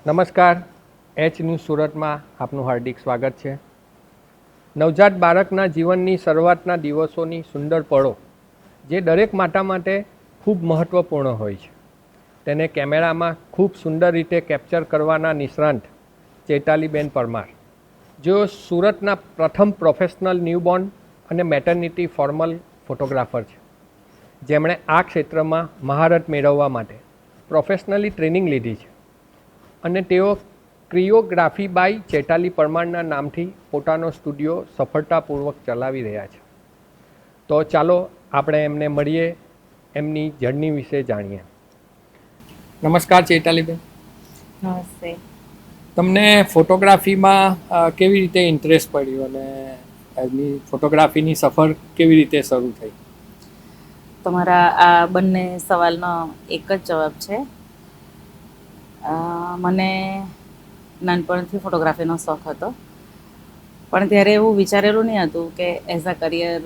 નમસ્કાર, H news સુરતમાં આપનું હાર્દિક સ્વાગત છે. નવજાત બાળકના જીવનની શરૂઆતના દિવસોની સુંદર પળો જે દરેક માતા માટે ખૂબ મહત્ત્વપૂર્ણ હોય છે, તેને કેમેરામાં ખૂબ સુંદર રીતે કેપ્ચર કરવાના નિષ્ણાંત ચૈતાલીબેન પરમાર, જેઓ સુરતના પ્રથમ પ્રોફેશનલ ન્યૂબોર્ન અને મેટર્નિટી ફોર્મલ ફોટોગ્રાફર છે, જેમણે આ ક્ષેત્રમાં મહારત મેળવવા માટે પ્રોફેશનલી ટ્રેનિંગ લીધી છે અને તેઓ ક્રિયોગ્રાફી બાય ચૈતાલી પરમારના નામથી પોતાનો સ્ટુડિયો સફળતાપૂર્વક ચલાવી રહ્યા છે. તો ચાલો આપણે એમને મળીએ, એમની જર્ની વિશે જાણીએ. નમસ્કાર ચૈતાલીબેન. નમસ્તે. તમને ફોટોગ્રાફીમાં કેવી રીતે ઇન્ટરેસ્ટ પડ્યો અને એમની ફોટોગ્રાફીની સફર કેવી રીતે શરૂ થઈ? તમારા આ બંને સવાલનો એક જ જવાબ છે. મને નાનપણથી ફોટોગ્રાફીનો શોખ હતો, પણ ત્યારે એવું વિચારેલું નહીં હતું કે એઝ અ કરિયર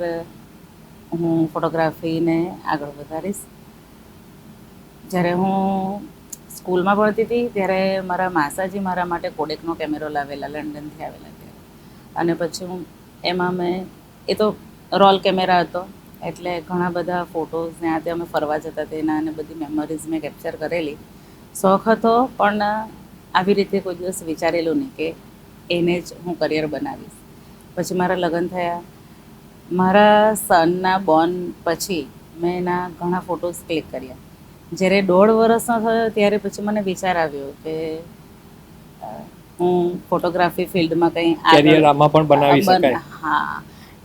હું ફોટોગ્રાફીને આગળ વધારીશ. જ્યારે હું સ્કૂલમાં ભણતી હતી ત્યારે મારા માસાજી મારા માટે કોડેકનો કેમેરો લાવેલા, લંડનથી આવેલા ત્યારે. અને પછી મેં એ તો રોલ કેમેરા હતો, એટલે ઘણા બધા ફોટોઝ ને આ તે અમે ફરવા જતા તેના અને બધી મેમરીઝ મેં કેપ્ચર કરેલી. શોખ હતો, પણ આવી રીતે કોઈ દિવસ વિચારેલું નહીં કે એને જ હું કરિયર બનાવીશ. પછી મારા લગ્ન થયા. મારા સનના બોર્ન પછી મેં એના ઘણા ફોટોઝ ક્લિક કર્યા. જ્યારે 1.5 વર્ષનો થયો ત્યારે પછી મને વિચાર આવ્યો કે હું ફોટોગ્રાફી ફિલ્ડમાં કંઈ કરિયર આમાં પણ બનાવી શકાય. હા,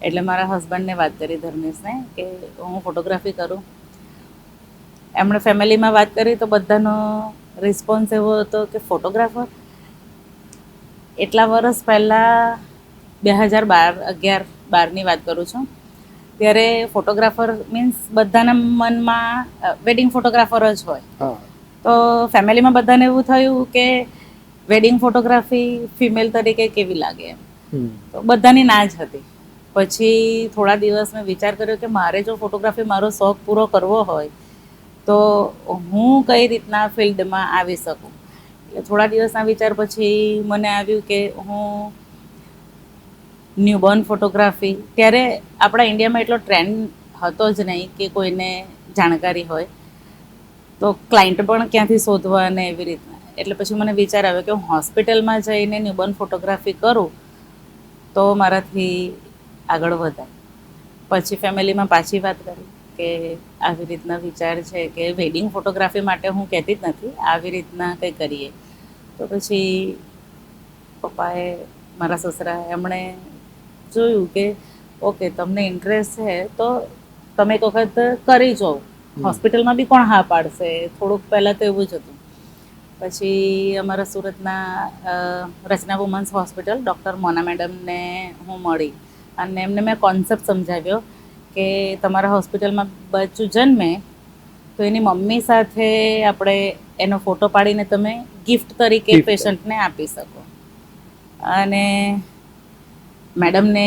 એટલે મારા હસબન્ડને વાત કરી, ધર્મેશને, કે હું ફોટોગ્રાફી કરું. એમણે ફેમિલીમાં વાત કરી તો બધાનો રિસ્પોન્સ એવો હતો કે ફોટોગ્રાફર. એટલા વર્ષ પહેલાં 2011-12ની વાત કરું છું, ત્યારે ફોટોગ્રાફર મીન્સ બધાના મનમાં વેડિંગ ફોટોગ્રાફર જ હોય. તો ફેમિલીમાં બધાને એવું થયું કે વેડિંગ ફોટોગ્રાફી ફિમેલ તરીકે કેવી લાગે એમ. તો બધાની ના જ હતી. પછી થોડા દિવસ મેં વિચાર કર્યો કે મારે જો ફોટોગ્રાફી મારો શોખ પૂરો કરવો હોય તો હું કઈ રીતના ફિલ્ડમાં આવી શકું. એટલે થોડા દિવસના વિચાર પછી મને આવ્યું કે હું ન્યૂબોર્ન ફોટોગ્રાફી, ત્યારે આપણા ઇન્ડિયામાં એટલો ટ્રેન્ડ હતો જ નહીં કે કોઈને જાણકારી હોય, તો ક્લાયન્ટ પણ ક્યાંથી શોધવા અને એવી રીતના. એટલે પછી મને વિચાર આવ્યો કે હું હોસ્પિટલમાં જઈને ન્યૂબોર્ન ફોટોગ્રાફી કરું તો મારાથી આગળ વધાય. પછી ફેમિલીમાં પાછી વાત કરી કે આવી રીતના વિચાર છે કે વેડિંગ ફોટોગ્રાફી માટે હું કહેતી જ નથી, આવી રીતના કંઈ કરીએ. તો પછી પપ્પાએ, મારા સસરા, એમણે જોયું કે ઓકે તમને ઇન્ટરેસ્ટ છે તો તમે એક વખત કરી જાઓ, હોસ્પિટલમાં બી કોણ હા પાડશે. થોડુંક પહેલાં તો એવું જ હતું. પછી અમારા સુરતના રચના વુમન્સ હોસ્પિટલ ડૉક્ટર મોના મેડમને હું મળી અને એમને મેં કોન્સેપ્ટ સમજાવ્યો કે તમારા હોસ્પિટલમાં બચ્ચું જન્મે તો એની મમ્મી સાથે આપણે એનો ફોટો પાડીને તમે ગિફ્ટ તરીકે પેશન્ટને આપી શકો. અને મેડમને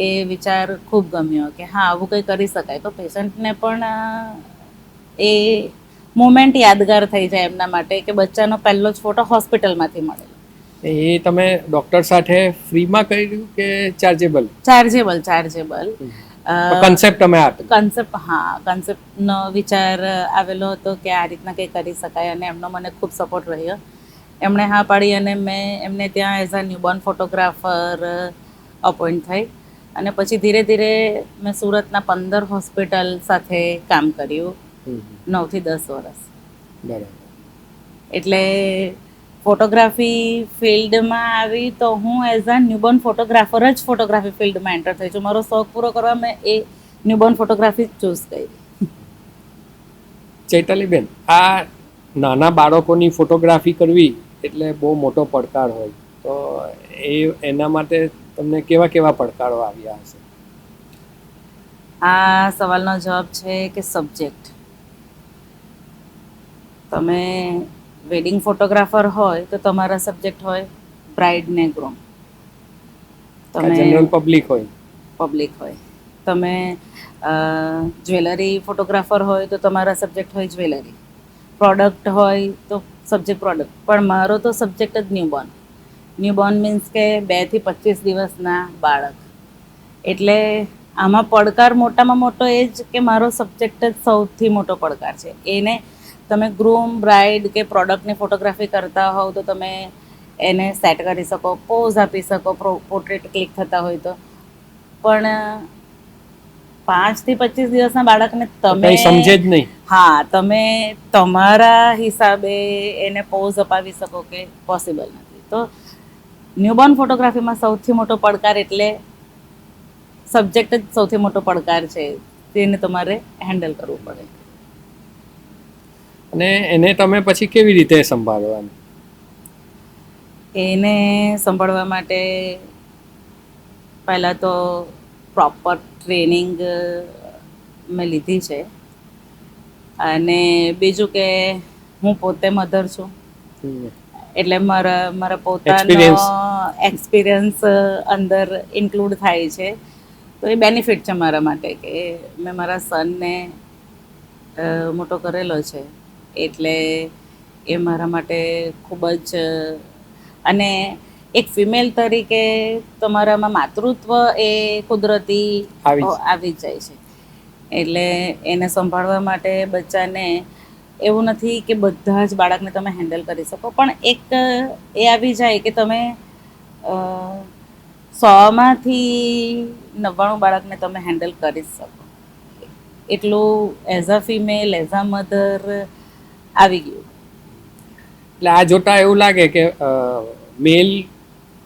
એ વિચાર ખૂબ ગમ્યો કે હા, આવું કંઈ કરી શકાય તો પેશન્ટને પણ એ મોમેન્ટ યાદગાર થઈ જાય એમના માટે કે બચ્ચાનો પહેલો જ ફોટો હોસ્પિટલમાંથી મળેલો. એ તમે ડૉક્ટર સાથે ફ્રીમાં કર્યું કે ચાર્જેબલ? ચાર્જેબલ કન્સેપ્ટ તમે આપ્યો? કન્સેપ્ટનો વિચાર આવેલો હતો કે આ રીતના કંઈ કરી શકાય, અને એમનો મને ખૂબ સપોર્ટ રહ્યો. એમણે હા પાડી અને મેં એમને ત્યાં as a newborn photographer appoint થઈ. અને પછી ધીરે ધીરે મેં સુરતના 15 હોસ્પિટલ સાથે કામ કર્યું 9 થી 10 વર્ષ. બરાબર. એટલે ફોટોગ્રાફી ફિલ્ડમાં આવી તો હું એઝ અ ન્યૂબોર્ન ફોટોગ્રાફર જ ફોટોગ્રાફી ફિલ્ડમાં એન્ટર થઈ છું. મારો શોખ પૂરો કરવા મેં એ ન્યૂબોર્ન ફોટોગ્રાફી જ ચૂઝ કરી. ચૈતાલીબેન, આ નાના બાળકોની ફોટોગ્રાફી કરવી એટલે બહુ મોટો પડકાર હોય, તો એના માટે તમને કેવા કેવા પડકારો આવ્યા હશે? આ સવાલનો જવાબ છે કે સબ્જેક્ટ. તમે વેડિંગ ફોટોગ્રાફર હોય તો તમારા સબ્જેક્ટ હોય બ્રાઇડ ને ગ્રૂમ. તમે જનરલ પબ્લિક હોય. તમે જ્વેલરી ફોટોગ્રાફર હોય તો તમારા સબ્જેક્ટ હોય જ્વેલરી. પ્રોડક્ટ હોય તો સબ્જેક્ટ પ્રોડક્ટ, પણ મારો તો સબ્જેક્ટ જ ન્યૂબોર્ન. ન્યૂબોર્ન મીન્સ કે 2 થી 25 દિવસના બાળક. એટલે આમાં પડકાર મોટામાં મોટો એ જ કે મારો સબ્જેક્ટ જ સૌથી મોટો પડકાર છે. એને તમે ગ્રૂમ, બ્રાઇડ કે પ્રોડક્ટની ફોટોગ્રાફી કરતા હોવ તો તમે એને સેટ કરી શકો, પોઝ આપી શકો, પોર્ટ્રેટ ક્લિક થતા હોય તો. પણ 5 થી 25 દિવસના બાળકને તમે કંઈ સમજે જ નહીં. હા, તમે તમારા હિસાબે એને પોઝ અપાવી શકો કે પોસિબલ નથી. તો ન્યૂબોર્ન ફોટોગ્રાફીમાં સૌથી મોટો પડકાર એટલે સબ્જેક્ટ જ સૌથી મોટો પડકાર છે, તેને તમારે હેન્ડલ કરવું પડે. અને એને તમે પછી કેવી રીતે સંભાળવાનું? એને સંભાળવા માટે પહેલાં તો પ્રોપર ટ્રેનિંગ મેં લીધી છે. અને બીજું કે હું પોતે મધર છું, એટલે મારા પોતાનો એક્સપિરિયન્સ અંદર ઇન્ક્લુડ થાય છે. તો એ બેનિફિટ છે મારા માટે કે મેં મારા સનને મોટો કરેલો છે, એટલે એ મારા માટે ખૂબ જ. અને એક ફિમેલ તરીકે તમારામાં માતૃત્વ એ કુદરતી આવી જાય છે. એટલે એને સંભાળવા માટે બચ્ચાને એવું નથી કે બધા જ બાળકને તમે હેન્ડલ કરી શકો, પણ એક એ આવી જાય કે તમે 100માંથી 99 બાળકને તમે હેન્ડલ કરી શકો. એટલું as a female, as a mother આવી ગયું. એટલે આ જોતા એવું લાગે કે મેલ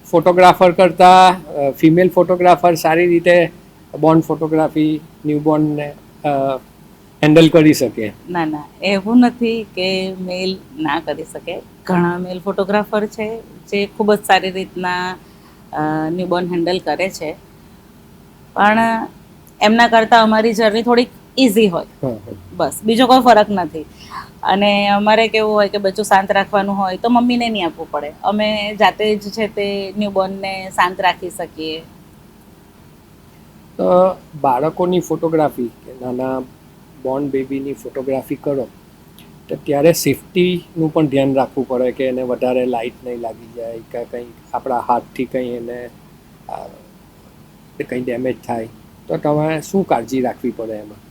ફોટોગ્રાફર કરતાં ફિમેલ ફોટોગ્રાફર સારી રીતે બોર્ન ફોટોગ્રાફી, ન્યૂબોર્નને હેન્ડલ કરી શકે. ના, એવું નથી કે મેલ ના કરી શકે. ઘણા મેલ ફોટોગ્રાફર છે જે ખૂબ જ સારી રીતના ન્યૂબોર્ન હેન્ડલ કરે છે, પણ એમના કરતાં અમારી જર્ની થોડીક ઇઝી હોય, બસ, બીજો કોઈ ફરક નથી. અને અમારે કેવું હોય કે બચ્ચું શાંત રાખવાનું હોય તો મમ્મીને નહીં આપવું પડે, અમે જાતે જ છે તે ન્યૂબોર્નને શાંત રાખી શકીએ. તો બાળકોની ફોટોગ્રાફી કે નાના બોર્ન બેબીની ફોટોગ્રાફી કરો તો ત્યારે સેફટીનું પણ ધ્યાન રાખવું પડે કે એને વધારે લાઇટ નહીં લાગી જાય કે કંઈ આપણા હાથથી કંઈ એને કંઈ ડેમેજ થાય તો તમારે શું કાળજી રાખવી પડે એમાં?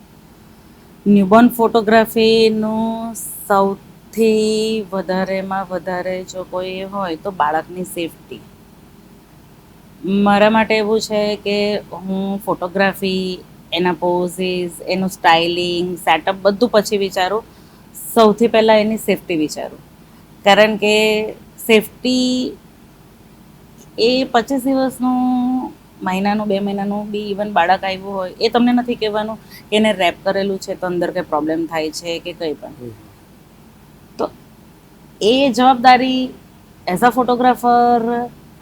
ન્યૂબોર્ન ફોટોગ્રાફીનું સૌથી વધારેમાં વધારે જો કોઈ હોય તો બાળકની સેફટી. મારા માટે એવું છે કે હું ફોટોગ્રાફી, એના પોઝિસ, એનું સ્ટાઇલિંગ, સેટઅપ બધું પછી વિચારું. સૌથી પહેલાં એની સેફટી વિચારું, કારણ કે સેફટી એ 25 દિવસનું, મહિનાનું, 2 મહિનાનું બી ઇવન બાળક આવ્યું હોય એ તમને નથી કહેવાનું કે એને રેપ કરેલું છે તો અંદર કંઈ પ્રોબ્લેમ થાય છે કે કંઈ પણ. તો એ જવાબદારી એઝ અ ફોટોગ્રાફર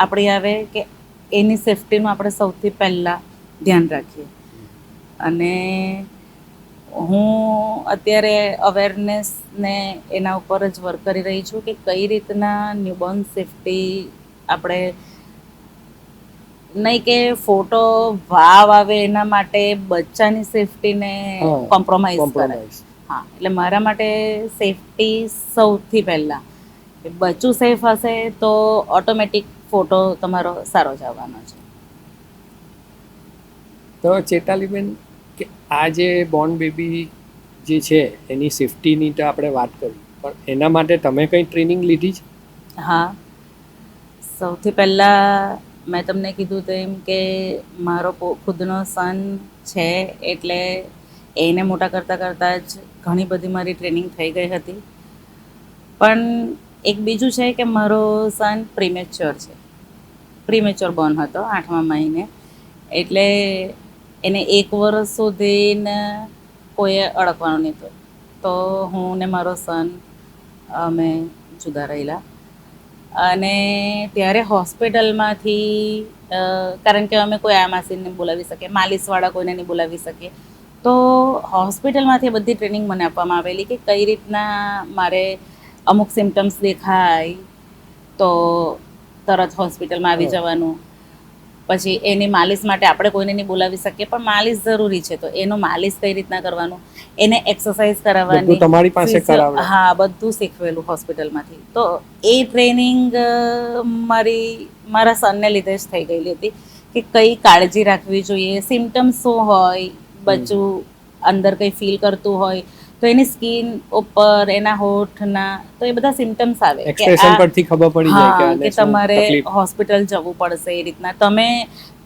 આપણી આવે કે એની સેફટીનું આપણે સૌથી પહેલાં ધ્યાન રાખીએ. અને હું અત્યારે અવેરનેસને એના ઉપર જ વર્ક કરી રહી છું કે કઈ રીતના ન્યૂબોર્ન સેફટી આપણે, નહીં કે ફોટો વાવ આવે એના માટે બચ્ચાની સેફટીને કોમ્પ્રોમાઇઝ કરે. હા, એટલે મારા માટે સેફટી સૌથી પહેલાં. બચ્ચું સેફ હશે તો ઓટોમેટિક ફોટો તમારો સારો જ આવવાનો છે. તો ચેતાલીબેન, કે આ જે બોર્ન બેબી જે છે એની સેફટીની તો આપણે વાત કરી, પણ એના માટે તમે કંઈ ટ્રેનિંગ લીધી છે? હા, સૌથી પહેલાં મેં તમને કીધું તેમ કે મારો ખુદનો સન છે, એટલે એને મોટા કરતાં કરતાં જ ઘણી બધી મારી ટ્રેનિંગ થઈ ગઈ હતી. પણ એક બીજું છે કે મારો સન પ્રીમેચ્યોર બોર્ન હતો 8મા મહિને, એટલે એને 1 વર્ષ સુધીને કોઈએ અડકવાનું નહીં હતું. તો હું ને મારો સન અમે જુદા રહેલા. અને ત્યારે હોસ્પિટલમાંથી, કારણ કે અમે કોઈ આમાસીને બોલાવી શકીએ, માલિશવાળા કોઈને નહીં બોલાવી શકીએ, તો હોસ્પિટલમાંથી બધી ટ્રેનિંગ મને આપવામાં આવેલી કે કઈ રીતના મારે અમુક સિમ્ટમ્સ દેખાય તો તરત હોસ્પિટલમાં આવી જવાનું. પછી એની માલિશ માટે આપણે કોઈને નહીં બોલાવી શકીએ, પણ માલિશ જરૂરી છે તો એનું માલિશ કઈ રીતના કરવાનું એને એક્સરસાઇઝ બધું કરાવવાની, તમારી પાસે કરાવે? હા, બધું શીખવેલું હોસ્પિટલમાંથી. તો એ ટ્રેનિંગ મારા સનને લીધે જ થઈ ગયેલી હતી કે કઈ કાળજી રાખવી જોઈએ, સિમ્ટમ્સ શું હોય, બચ્ચું અંદર કંઈ ફીલ કરતું હોય તો એની સ્કિન ઉપર, એના હોઠના, તો એ બધા સિમ્ટમ્સ આવે કે એક્સપ્રેશન પરથી ખબર પડી જાય કે હા, આને કે શું તમારે તકલીફ. હોસ્પિટલ જવું પડશે. એ રીતના તમે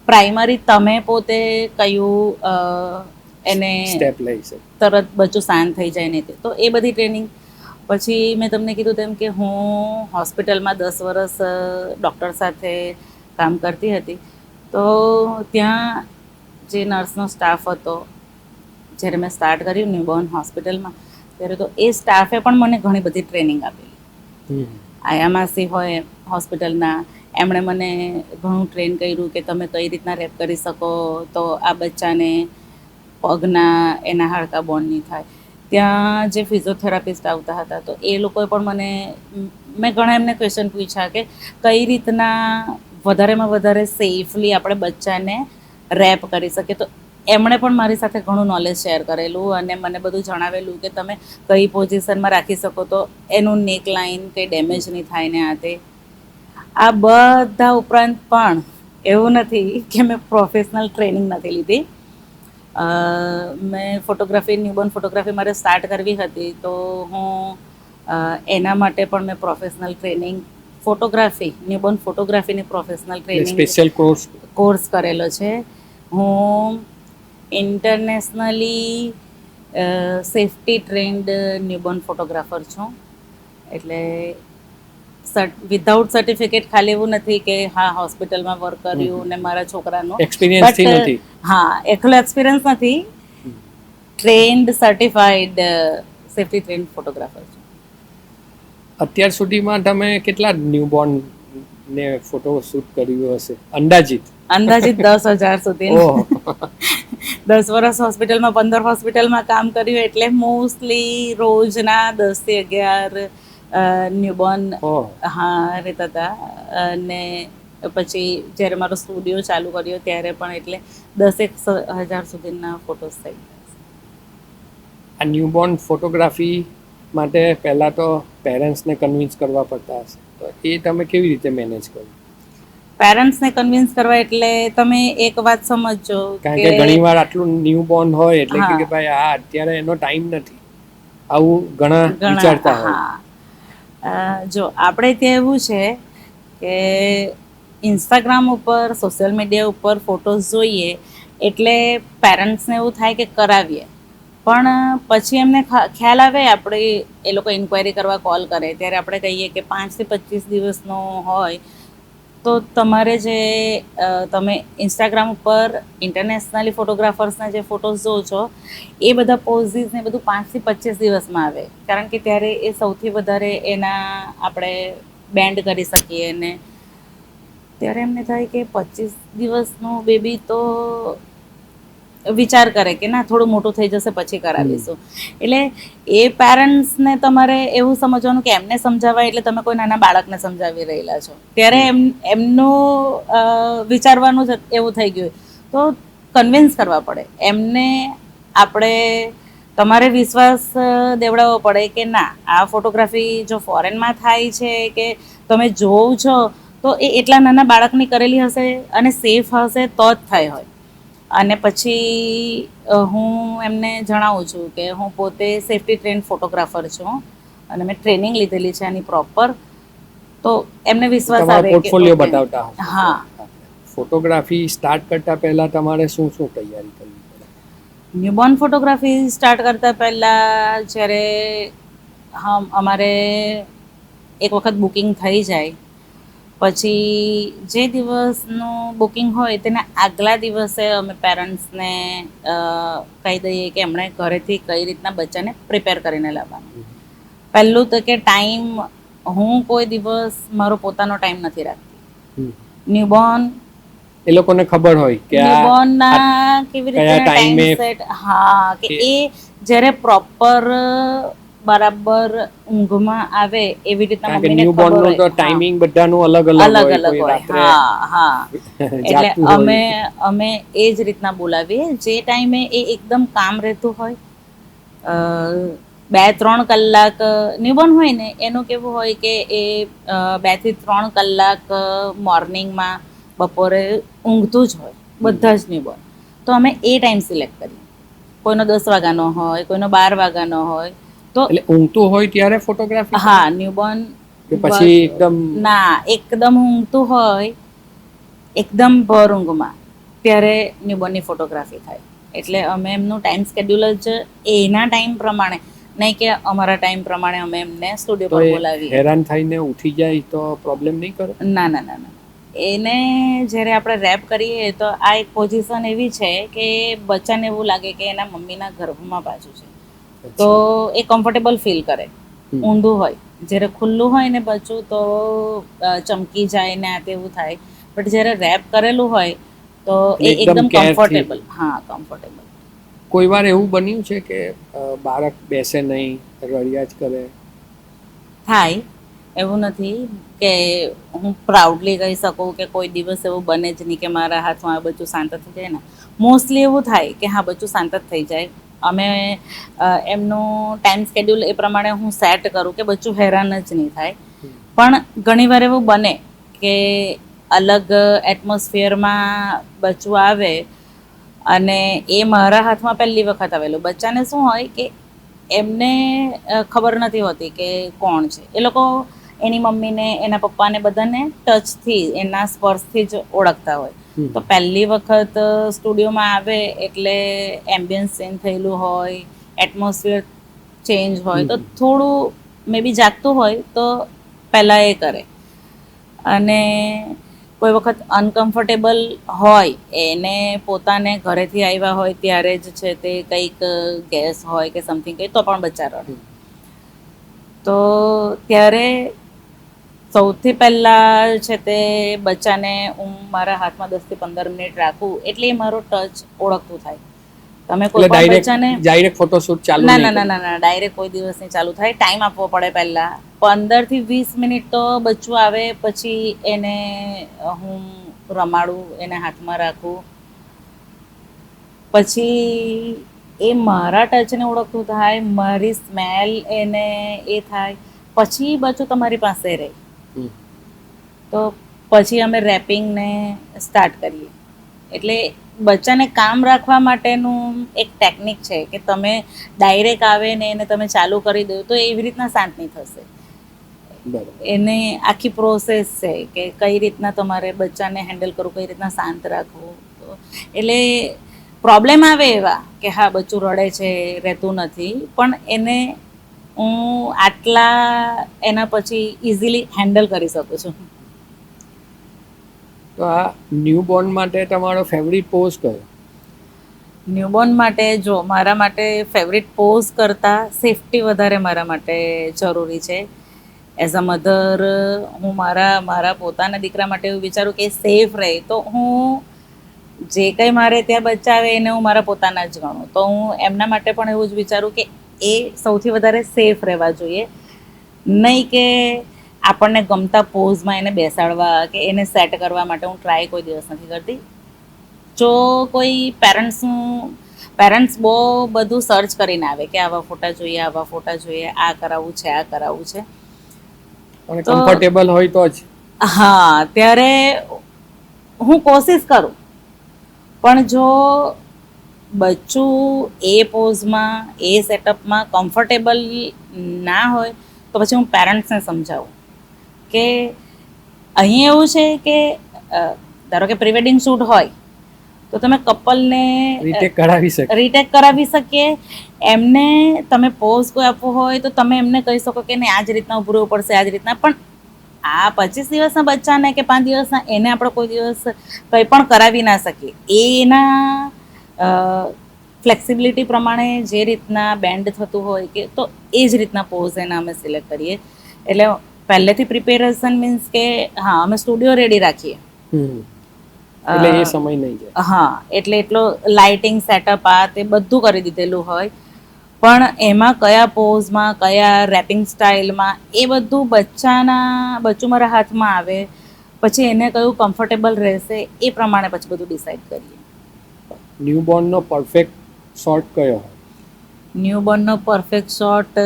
પ્રાઇમરી તમે પોતે કયું એને સ્ટેપ લઈ શકે. તરત બચ્ચું શાંત થઈ જાય ને તો એ બધી ટ્રેનિંગ. પછી મેં તમને કીધું તેમ કે હું હોસ્પિટલમાં 10 વર્ષ ડૉક્ટર સાથે કામ કરતી હતી. તો ત્યાં જે નર્સનો સ્ટાફ હતો, જ્યારે મેં સ્ટાર્ટ કર્યું ન્યૂબોર્ન હોસ્પિટલમાં, ત્યારે તો એ સ્ટાફે પણ મને ઘણી બધી ટ્રેનિંગ આપેલી. આયામાસી હોય હોસ્પિટલના, એમણે મને ઘણું ટ્રેન કર્યું કે તમે કઈ રીતના રેપ કરી શકો તો આ બચ્ચાને પગના એના હાડકા બોન્ડ નહીં થાય. ત્યાં જે ફિઝિયોથેરાપિસ્ટ આવતા હતા તો એ લોકોએ પણ મેં ઘણા એમને ક્વેશ્ચન પૂછ્યા કે કઈ રીતના વધારેમાં વધારે સેફલી આપણે બચ્ચાને રેપ કરી શકીએ. તો એમણે પણ મારી સાથે ઘણું નોલેજ શેર કરેલું અને મને બધું જણાવેલું કે તમે કઈ પોઝિશનમાં રાખી શકો તો એનું નેક લાઇન કંઈ ડેમેજ નહીં થાય ને. આ બધા ઉપરાંત પણ એવું નથી કે મેં પ્રોફેશનલ ટ્રેનિંગ નથી લીધી. મેં ફોટોગ્રાફી, ન્યૂબોર્ન ફોટોગ્રાફી મારે સ્ટાર્ટ કરવી હતી તો હું એના માટે પણ મેં પ્રોફેશનલ ટ્રેનિંગ, ફોટોગ્રાફી, ન્યૂબોર્ન ફોટોગ્રાફીની પ્રોફેશનલ ટ્રેનિંગ, સ્પેશિયલ કોર્સ કરેલો છે. હું internationally safety trend newborn photographer છું. એટલે વિધાઉટ સર્ટિફિકેટ ખાલી એવું નથી કે હા હોસ્પિટલમાં વર્ક કર્યું ને મારા છોકરાનો એક્સપિરિયન્સ નથી. હા, એકલો એક્સપિરિયન્સ નથી, trend certified safety trend photographer છું. અત્યાર સુધીમાં તમે કેટલા ન્યૂબોર્ન ને ફોટો શૂટ કર્યું હશે અંદાજિત? 10,000 સુધી. 10 વર્ષ હોસ્પિટલમાં, 15 હોસ્પિટલમાં કામ કર્યું એટલે મોસ્ટલી રોજના 10 થી 11 ન્યૂબોર્ન હા રહેતા હતા. અને પછી જ્યારે મારો સ્ટુડિયો ચાલુ કર્યો ત્યારે પણ એટલે 10,000 સુધીના ફોટોસ થઈ ગયા. આ ન્યૂબોર્ન ફોટોગ્રાફી માટે પહેલા તો પેરેન્ટ્સને કન્વિન્સ કરવા પડતા હશે, તો એ તમે કેવી રીતે મેનેજ કર્યું? પેરેન્ટ્સને કન્વિન્સ કરવા એટલે તમે એક વાત સમજજો કારણ કે ઘણીવાર આટલું ન્યૂબોર્ન હોય એટલે કે ભાઈ આ અત્યારે એનો ટાઈમ નથી, આવું ઘણા વિચારતા હોય. જો આપણે ત્યાં એવું છે કે ઇન્સ્ટાગ્રામ ઉપર, સોશિયલ મીડિયા ઉપર ફોટોઝ જોઈએ એટલે પેરેન્ટ્સને એવું થાય કે કરાવીએ, પણ પછી એમને ખ્યાલ આવે, આપણે એ લોકો ઇન્ક્વાયરી કરવા કોલ કરે ત્યારે આપણે કહીએ કે 5 થી 25 દિવસનો હોય તો તમારે જે તમે ઇન્સ્ટાગ્રામ ઉપર ઇન્ટરનેશનલી ફોટોગ્રાફર્સના જે ફોટોઝ જોવો છો એ બધા પોઝિસ ને બધું 5 થી 25 દિવસમાં આવે, કારણ કે ત્યારે એ સૌથી વધારે એના આપણે બેન્ડ કરી શકીએ. ને ત્યારે એમને થાય કે 25 દિવસનું બેબી તો વિચાર કરે કે ના થોડું મોટું થઈ જશે પછી કરાવીશું. એટલે એ પેરેન્ટ્સને તમારે એવું સમજવાનું કે એમને સમજાવાય એટલે તમે કોઈ નાના બાળકને સમજાવી રહેલા છો. ત્યારે એમનું વિચારવાનું જ એવું થઈ ગયું. તો કન્વિન્સ કરવા પડે એમને. આપણે તમારે વિશ્વાસ દેવડાવવો પડે કે ના આ ફોટોગ્રાફી જો ફોરેનમાં થાય છે કે તમે જોવો છો તો એ એટલા નાના બાળકની કરેલી હશે અને સેફ હશે તો જ થાય હોય. અને પછી હું એમને જણાવું છું કે હું પોતે સેફટી ટ્રેન્ડ ફોટોગ્રાફર છું અને મેં ટ્રેનિંગ લીધેલી છે આની પ્રોપર. તો એમને વિશ્વાસ આવે કે પોર્ટફોલિયો બતાવતા હશે. હા, ફોટોગ્રાફી સ્ટાર્ટ કરતા પહેલા તમારે શું શું તૈયારી કરવી પડે? ન્યૂબોર્ન ફોટોગ્રાફી સ્ટાર્ટ કરતા પહેલાં જ્યારે અમારે એક વખત બુકિંગ થઈ જાય પછી જે દિવસનું બુકિંગ હોય તેના આગલા દિવસે અમે પેરેન્ટ્સને કહી દઈએ કે એમણે ઘરેથી કઈ રીતના બચ્ચાને પ્રિપેર કરીને લાવવાનું. પહેલું તો કે ટાઈમ, હું કોઈ દિવસ મારો પોતાનો ટાઈમ નથી રાખતી. ન્યૂબોર્ન એ લોકોને ખબર હોય કે ન્યૂબોર્નના કેવી રીતે ટાઈમ સેટ, હા, કે એ જ્યારે પ્રોપર બરાબર ઊંઘમાં આવે એવી રીતના મમ્મીને ખબર હોય. તો ટાઈમિંગ બધાનું અલગ અલગ હોય. હા, એટલે અમે એ જ રીતના બોલાવીએ જે ટાઈમે એ એકદમ કામ રહેતું હોય 2-3 કલાક ન્યૂબોર્ન હોય ને એનું કેવું હોય કે એ 2 થી 3 કલાક મોર્નિંગમાં બપોરે ઊંઘતું જ હોય બધા જ ન્યૂબોર્ન. તો અમે એ ટાઈમ સિલેક્ટ કરીએ. કોઈનો 10 વાગ્યાનો હોય, કોઈનો 12 વાગ્યાનો હોય. તો એટલે ઊંઘતું હોય ત્યારે ફોટોગ્રાફી? હા, ન્યૂબોર્ન કે પછી એકદમ ના, એકદમ ઊંઘતું હોય, એકદમ ભર ઊંઘમાં, ત્યારે ન્યૂબોર્નની ફોટોગ્રાફી થાય. એટલે અમે એમનું ટાઈમ સ્કેડ્યુલ જ એના ટાઈમ પ્રમાણે, નહીં કે અમારા ટાઈમ પ્રમાણે અમે એમને સ્ટુડિયો તો પર એ બોલાવીએ. હેરાન થઈને ઉઠી જાય તો પ્રોબ્લેમ નહીં કરે? ના ના ના ના, એને જ્યારે આપણે રેપ કરીએ તો આ એક પોઝિશન એવી છે કે બચ્ચાને એવું લાગે કે એના મમ્મીના ગર્ભમાં પાછું છે, તો એ કમ્ફર્ટેબલ ફીલ કરે. ઊંધું હોય, જ્યારે ખુલ્લું હોય ને બચ્ચું તો ચમકી જાય ને આ તેવું થાય. બટ જ્યારે રેપ કરેલું હોય તો એ એકદમ કમ્ફર્ટેબલ. હા, કમ્ફર્ટેબલ. કોઈ વાર એવું બન્યું છે કે બાળક બેસે નહીં, રડ્યા જ કરે? થાય, એવું નથી કે હું પ્રાઉડલી કહી શકું કે કોઈ દિવસ એવું બને જ નહીં કે મારા હાથમાં બચ્ચું શાંત થઈ જાય ને. મોસ્ટલી એવું થાય કે હા, બચ્ચું શાંત જ થઈ જાય. અમે એમનું ટાઈમ સ્કેડ્યુલ એ પ્રમાણે હું સેટ કરું કે બચ્ચું હેરાન જ નહીં થાય. પણ ઘણીવાર એવું બને કે અલગ એટમોસ્ફિયરમાં બચ્ચું આવે અને એ મારા હાથમાં પહેલી વખત આવેલું. બચ્ચાને શું હોય કે એમને ખબર નથી હોતી કે કોણ છે. એ લોકો એની મમ્મીને, એના પપ્પાને બધાને ટચથી, એના સ્પર્શથી જ ઓળખતા હોય. તો પહેલી વખત સ્ટુડિયોમાં આવે એટલે એમ્બિયન્સ ચેન્જ થયેલું હોય, એટમોસ્ફિયર ચેન્જ હોય, તો થોડું મે બી જાગતું હોય તો પહેલાં એ કરે. અને કોઈ વખત અનકમ્ફર્ટેબલ હોય, એને પોતાને ઘરેથી આવ્યા હોય ત્યારે જ છે તે કંઈક ગેસ હોય કે સમથિંગ કંઈ, તો પણ બચ્ચા રડે. તો ત્યારે સૌથી પહેલાં છે તે બચ્ચાને હું મારા હાથમાં 10 થી 15 મિનિટ રાખું એટલે મારો ટચ ઓળખતું થાય. તમે કોઈ પણ બચ્ચાને ડાયરેક્ટ ફોટોશૂટ ચાલુ ના નહીં ના ના ના, ડાયરેક્ટ કોઈ દિવસ નહીં ચાલુ થાય. ટાઈમ આપવો પડે પહેલાં. 15 થી 20 મિનિટ તો બચ્ચું આવે પછી એને હું રમાડું, એને હાથમાં રાખું, પછી એ મારા ટચને ઓળખતું થાય, મારી સ્મેલ એને એ થાય, પછી બચ્ચું તમારી પાસે રહે. તો પછી અમે રેપિંગને સ્ટાર્ટ કરીએ. એટલે બચ્ચાને કામ રાખવા માટેનું એક ટેકનિક છે કે તમે ડાયરેક્ટ આવે ને એને તમે ચાલુ કરી દો તો એવી રીતના શાંત નહીં થશે. એને આખી પ્રોસેસ છે કે કઈ રીતના તમારે બચ્ચાને હેન્ડલ કરવું, કઈ રીતના શાંત રાખવું. તો એટલે પ્રોબ્લેમ આવે એવા કે હા, બચ્ચું રડે છે, રહેતું નથી, પણ એને હું આટલા એના પછી ઇઝીલી હેન્ડલ કરી શકું છું. તો આ ન્યૂબોર્ન માટે તમારો ફેવરિટ પોઝ કયો? ન્યૂબોર્ન માટે જો મારા માટે ફેવરિટ પોઝ કરતાં સેફટી વધારે મારા માટે જરૂરી છે. એઝ અ મધર હું મારા પોતાના દીકરા માટે એવું વિચારું કે સેફ રહે. તો હું જે કંઈ મારે ત્યાં બચ્ચા આવે એને હું મારા પોતાના જ ગણું. તો હું એમના માટે પણ એવું જ વિચારું કે એ સૌથી વધારે સેફ રહેવા જોઈએ. નહીં કે આપણને ગમતા પોઝમાં એને બેસાડવા કે એને સેટ કરવા માટે હું ટ્રાય કોઈ દિવસ નથી કરતી. જો કોઈ પેરેન્ટ્સ બહુ બધું સર્ચ કરીને આવે કે આવા ફોટા જોઈએ, આવા ફોટા જોઈએ, આ કરાવવું છે, આ કરાવવું છે, અને કમ્ફર્ટેબલ હોય તો જ. હા, ત્યારે હું કોશિશ કરું, પણ જો બચ્ચું એ પોઝમાં, એ સેટઅપમાં કમ્ફર્ટેબલ ના હોય તો પછી હું પેરેન્ટ્સને સમજાવું કે અહીં એવું છે કે ધારો કે પ્રી વેડિંગ શૂટ હોય તો તમે કપલને રીટેક કરાવી શકીએ. એમને તમે પોઝ કોઈ આપવો હોય તો તમે એમને કહી શકો કે નહીં, આ જ રીતના ઉભું રહેવું પડશે, આ જ રીતના. પણ આ 25 દિવસના બચ્ચાને કે 5 દિવસના એને આપણે કોઈ દિવસ કંઈ પણ કરાવી ના શકીએ. એના ફ્લેક્સિબિલિટી પ્રમાણે જે રીતના બેન્ડ થતું હોય કે તો એ જ રીતના પોઝ એના અમે સિલેક્ટ કરીએ. એટલે પહેલેથી પ્રિપેરેશન મીન્સ કે હા, અમે સ્ટુડિયો રેડી રાખીએ. એટલે એ સમય નહીં જાય. હા, એટલે એટલો લાઇટિંગ સેટઅપ આ તે બધું કરી દીધેલું હોય. પણ એમાં કયા પોઝમાં, કયા રેપિંગ સ્ટાઇલમાં, એ બધું બચ્ચું મારા હાથમાં આવે પછી એને કયું કમ્ફર્ટેબલ રહેશે એ પ્રમાણે પછી બધું ડિસાઈડ કરીએ. ન્યૂબોર્નનો પરફેક્ટ શોટ કયો હોય? ન્યૂબોર્નનો પરફેક્ટ શોટ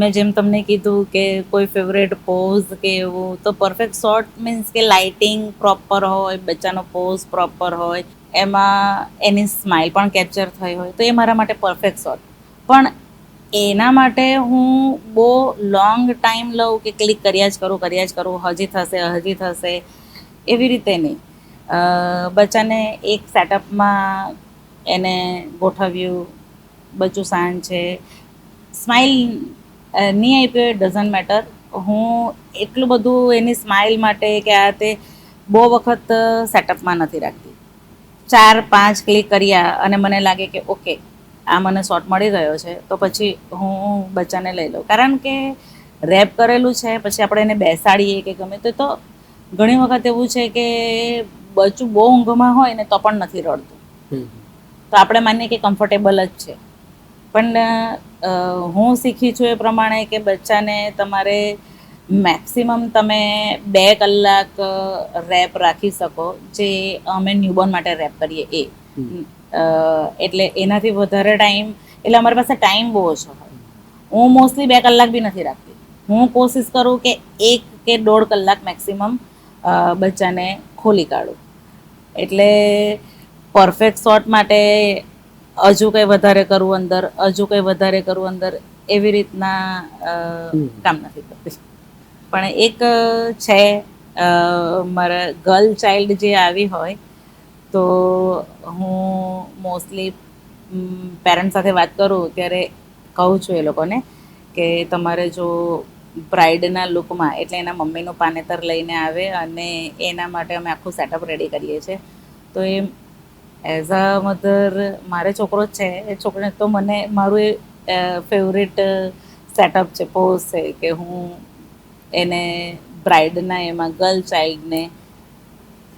મેં જેમ તમને કીધું કે કોઈ ફેવરેટ પોઝ કે એવું, તો પરફેક્ટ શોટ મીન્સ કે લાઇટિંગ પ્રોપર હોય, બચ્ચાનો પોઝ પ્રોપર હોય, એમાં એની સ્માઇલ પણ કેપ્ચર થઈ હોય, તો એ મારા માટે પરફેક્ટ શોટ. પણ એના માટે હું બહુ લોંગ ટાઈમ લઉં કે ક્લિક કર્યા જ કરું, હજી થશે એવી રીતે નહીં. બચ્ચાને એક સેટઅપમાં એને ગોઠવ્યું, બચ્ચું શાંત છે, સ્માઇલ નહીં આપ્યો એ ડઝન્ટ મેટર. હું એટલું બધું એની સ્માઇલ માટે કે આ તે બહુ વખત સેટઅપમાં નથી રાખતી. 4-5 ક્લિક કર્યા અને મને લાગે કે ઓકે આ મને શોટ મળી ગયો છે, તો પછી હું બચ્ચાને લઈ લઉં. કારણ કે રેપ કરેલું છે, પછી આપણે એને બેસાડીએ કે ગમે તો ઘણી વખત એવું છે કે બચ્ચું બહુ ઊંઘમાં હોય ને તો પણ નથી રડતું, તો આપણે માનીએ કે કમ્ફર્ટેબલ જ છે. પણ હું શીખી છું એ પ્રમાણે કે બચ્ચાને તમારે મેક્સિમમ તમે 2 કલાક રેપ રાખી શકો, જે અમે ન્યૂબોર્ન માટે રેપ કરીએ એ. એટલે એનાથી વધારે ટાઈમ, એટલે અમારી પાસે ટાઈમ બહુ ઓછો હોય. હું મોસ્ટલી 2 કલાક બી નથી રાખતી. હું કોશિશ કરું કે 1 કે 1.5 કલાક મેક્સિમમ બચ્ચાને ખોલી કાઢું. એટલે પરફેક્ટ શોટ માટે હજુ કંઈ વધારે કરવું અંદર, એવી રીતના કામ નથી કરતી. પણ એક છે, મારા ગર્લ ચાઇલ્ડ જે આવી હોય તો હું મોસ્ટલી પેરેન્ટ્સ સાથે વાત કરું ત્યારે કહું છું એ લોકોને કે તમારે જો બ્રાઇડના લુકમાં, એટલે એના મમ્મીનું પાનેતર લઈને આવે અને એના માટે અમે આખું સેટઅપ રેડી કરીએ છીએ, તો એ એઝ અ મધર, મારે છોકરો જ છે, એ છોકરીને તો મને મારું એ ફેવરેટ સેટઅપ છે, પોઝ છે કે હું એને બ્રાઇડના એમાં ગર્લ ચાઇલ્ડને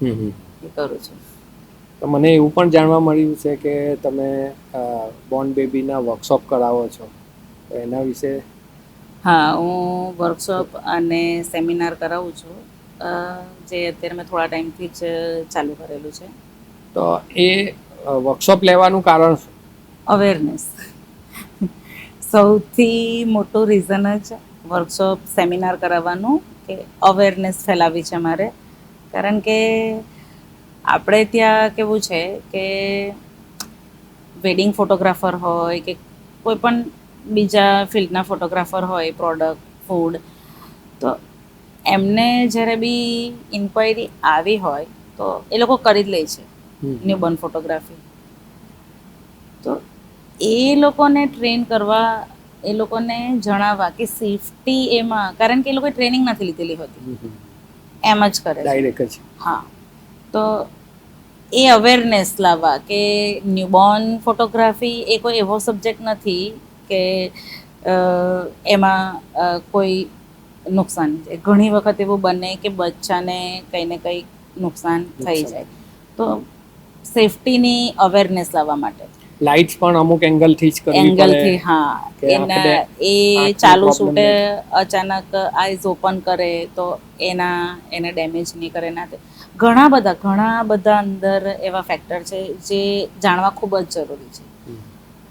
એ કરું છું. તો મને એવું પણ જાણવા મળ્યું છે કે તમે બોર્ન બેબીના વર્કશોપ કરાવો છો, તો એના વિશે. હા, હું વર્કશોપ અને સેમિનાર કરાવું છું, જે અત્યારે મેં થોડા ટાઈમથી જ ચાલુ કરેલું છે. તો એ વર્કશોપ લેવાનું કારણ શું? અવેરનેસ. સૌથી મોટું રીઝન જ વર્કશોપ સેમિનાર કરાવવાનું કે અવેરનેસ ફેલાવી છે મારે. કારણ કે આપણે ત્યાં કેવું છે કે વેડિંગ ફોટોગ્રાફર હોય કે કોઈ પણ બીજા ફિલ્ડના ફોટોગ્રાફર હોય, પ્રોડક્ટ, ફૂડ, તો એમને જ્યારે બી ઇન્ક્વાયરી આવી હોય તો એ લોકો કરી જ લે છે ન્યૂબોર્ન ફોટોગ્રાફી. તો એ લોકોને ટ્રેન કરવા, એ લોકોને જણાવવા કે સેફટી એમાં, કારણ કે એ લોકોએ ટ્રેનિંગ નથી લીધેલી હોતી, એમ જ કરે ડાયરેક્ટ જ. હા, તો એ અવેરનેસ લાવવા કે ન્યૂબોર્ન ફોટોગ્રાફી એ કોઈ એવો સબ્જેક્ટ નથી કે એમાં કોઈ નુકસાન છે. ઘણી વખત એવું બને કે બચ્ચાને કંઈ ને કંઈ નુકસાન થઈ જાય, તો સેફટીની અવેરનેસ લાવવા માટે લાઇટ્સ પણ અમુક એંગલથી જ કરવી પડે. એંગલથી, હા, એના એ ચાલુ શૂટે અચાનક આઈઝ ઓપન કરે તો એને ડેમેજ નહીં કરે. ના, ઘણા બધા અંદર એવા ફેક્ટર છે જે જાણવા ખૂબ જ જરૂરી છે.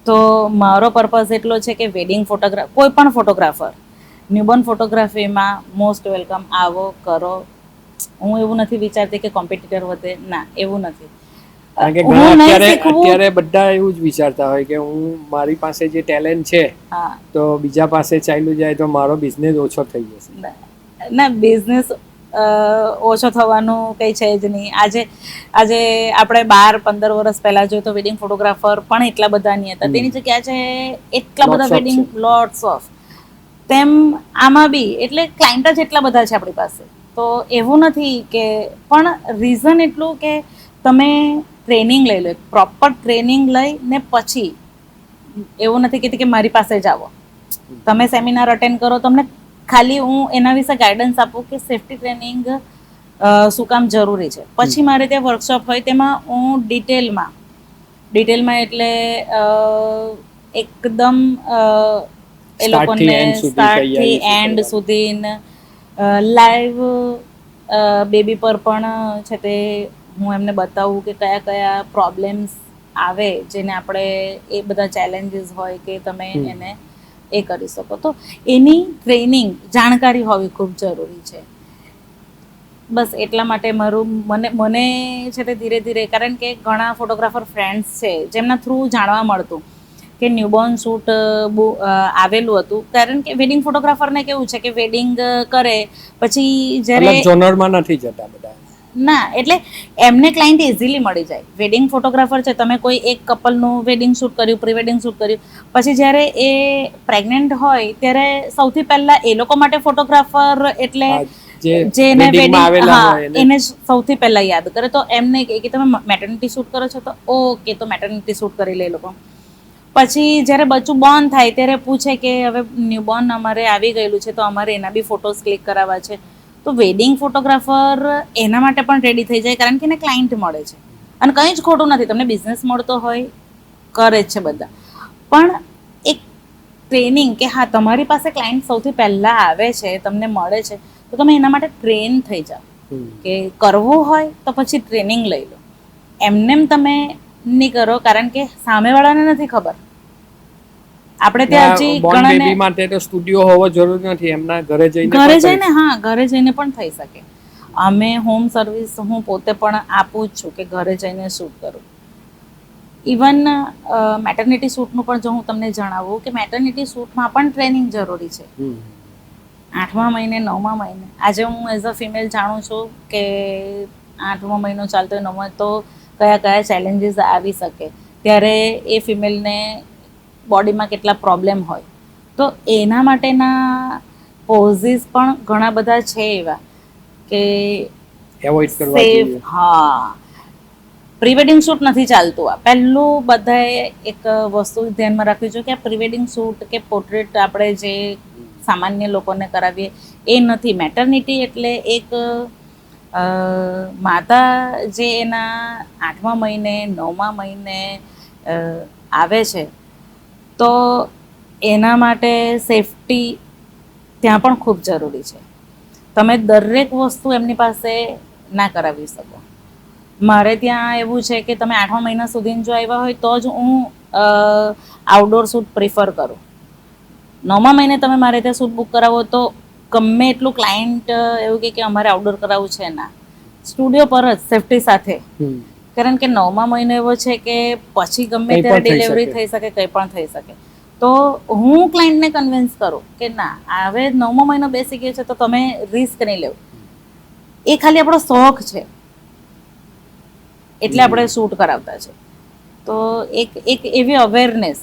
તો મારો પર્પઝ એટલો છે કે વેડિંગ ફોટોગ્રાફ, કોઈ પણ ફોટોગ્રાફર ન્યૂબોર્ન ફોટોગ્રાફીમાં મોસ્ટ વેલકમ, આવો, કરો. હું એવું નથી વિચારતી કે કોમ્પિટિટર વધે, ના, એવું નથી. કારણ કે ઘણા અત્યારે બધા એવું જ વિચારતા હોય કે હું, મારી પાસે જે ટેલેન્ટ છે તો બીજા પાસે ચાલ્યું જાય તો મારો બિઝનેસ ઓછો થઈ જશે. ના, બિઝનેસ ઓછો થવાનું કંઈ છે જ નહીં. આજે આપણે 12-15 વર્ષ પહેલાં જોઈએ તો વેડિંગ ફોટોગ્રાફર પણ એટલા બધા નહીં હતા. તેની જગ્યાએ છે એટલા બધા વેડિંગ, લોટ્સ ઓફ. તેમ આમાં બી એટલે ક્લાયન્ટ જ એટલા બધા છે આપણી પાસે. તો એવું નથી કે, પણ રીઝન એટલું કે તમે ટ્રેનિંગ લઈ લો, પ્રોપર ટ્રેનિંગ લઈને પછી, એવું નથી કહેતી કે મારી પાસે જ આવો, તમે સેમિનાર અટેન્ડ કરો, તમને ખાલી હું એના વિશે ગાઈડન્સ આપું કે સેફ્ટી ટ્રેનિંગ શું કામ જરૂરી છે. પછી મારે ત્યાં વર્કશોપ હોય તેમાં હું ડિટેલમાં એટલે એકદમ એ લોકોને સ્ટાર્ટથી એન્ડ સુધી લાઈવ બેબી પર પણ છે તે હું એમને બતાવું કે કયા કયા પ્રોબ્લેમ્સ આવે જેને આપણે એ બધા ચેલેન્જીસ હોય કે તમે એને એ કરી શકો, તો એની ટ્રેનિંગ જાણકારી હોવી ખૂબ જરૂરી છે. બસ એટલા માટે મને છે તે ધીરે ધીરે, કારણ કે ઘણા ફોટોગ્રાફર ફ્રેન્ડ્સ છે જેમના થ્રુ જાણવા મળતું કે ન્યૂબોર્ન શૂટ આવેલું હતું. કારણ કે વેડિંગ ફોટોગ્રાફરને કેવું છે કે વેડિંગ કરે પછી જ્યારે જોનરમાં નથી જતા બધા ના, એટલે એમને ક્લાયન્ટ ઇઝીલી મળી જાય. વેડિંગ ફોટોગ્રાફર છે, તમે કોઈ એક કપલનું વેડિંગ શૂટ કર્યું, પ્રી વેડિંગ શૂટ કર્યું, પછી જ્યારે એ પ્રેગ્નન્ટ હોય ત્યારે સૌથી પહેલા એ લોકો માટે ફોટોગ્રાફર એટલે જેને વેડિંગ એને સૌથી પહેલા યાદ કરે. તો એમને કે તમે મેટર્નિટી શૂટ કરો છો, તો ઓકે, તો મેટર્નિટી શૂટ કરી લે લોકો. પછી જ્યારે બચ્ચું બોર્ન થાય ત્યારે પૂછે કે હવે ન્યૂબોર્ન અમારે આવી ગયેલું છે, તો અમારે એના બી ફોટોઝ ક્લિક કરાવવા છે. તો વેડિંગ ફોટોગ્રાફર એના માટે પણ રેડી થઈ જાય, કારણ કે એને ક્લાયન્ટ મળે છે. અને કંઈ જ ખોટું નથી, તમને બિઝનેસ મળતો હોય, કરે જ છે બધા. પણ એક ટ્રેનિંગ કે હા, તમારી પાસે ક્લાયન્ટ સૌથી પહેલાં આવે છે, તમને મળે છે, તો તમે એના માટે ટ્રેન થઈ જાઓ. કે કરવું હોય તો પછી ટ્રેનિંગ લઈ લો. એમનેમ તમે નહીં કરો, કારણ કે સામેવાળાને નથી ખબર. આપણે ત્યાં હજી ઘણાને માટે તો સ્ટુડિયો હોવો જરૂરી નથી, એમના ઘરે જઈને હા, ઘરે જઈને પણ થઈ શકે. અમે હોમ સર્વિસ હું પોતે પણ આપું જ છું કે ઘરે જઈને શૂટ કરું. ઇવન મેટર્નિટી શૂટનું પણ જો હું તમને જણાવું કે મેટર્નિટી શૂટમાં પણ ટ્રેનિંગ જરૂરી છે. 8મા મહિને 9મા મહિને આજે હું એઝ અ ફિમેલ જાણું છું કે 8મો મહિનો ચાલતો હોય, 9મા, તો કયા કયા ચેલેન્જીસ આવી શકે, ત્યારે એ ફિમેલને બોડીમાં કેટલા પ્રોબ્લેમ હોય. તો એના માટેના પોઝિસ પણ ઘણા બધા છે એવા કે એવોઇડ કરવા જોઈએ. હા, પ્રી વેડિંગ શૂટ નથી ચાલતું. આ પહેલું બધાએ એક વસ્તુ ધ્યાનમાં રાખવી જોઈએ કે આ પ્રી વેડિંગ શૂટ કે પોર્ટ્રેટ આપણે જે સામાન્ય લોકોને કરાવીએ એ નથી. મેટર્નિટી એટલે એક માતા જે એના 8મા મહિને 9મા મહિને આવે છે, તો એના માટે સેફટી ત્યાં પણ ખૂબ જરૂરી છે. તમે દરેક વસ્તુ એમની પાસે ના કરાવી શકો. મારે ત્યાં એવું છે કે તમે 8મા મહિના સુધી જો આવ્યા હોય તો જ હું આઉટડોર શૂટ પ્રિફર કરું. 9મા મહિને તમે મારે ત્યાં શૂટ બુક કરાવો તો ગમે એટલું ક્લાયન્ટ એવું કે અમારે આઉટડોર કરાવવું છે, ના, સ્ટુડિયો પર જ સેફટી સાથે. કારણ કે 9મા મહિનો એવો છે કે પછી ગમે ત્યારે ડિલિવરી થઈ શકે, કંઈ પણ થઈ શકે. તો હું ક્લાયન્ટને કન્વિન્સ કરું કે ના, હવે 9મો મહિનો બેસી ગયો છે તો તમે રિસ્ક નહીં લેવું. એ ખાલી આપણો શોખ છે એટલે આપણે શૂટ કરાવતા છે. તો એક એવી અવેરનેસ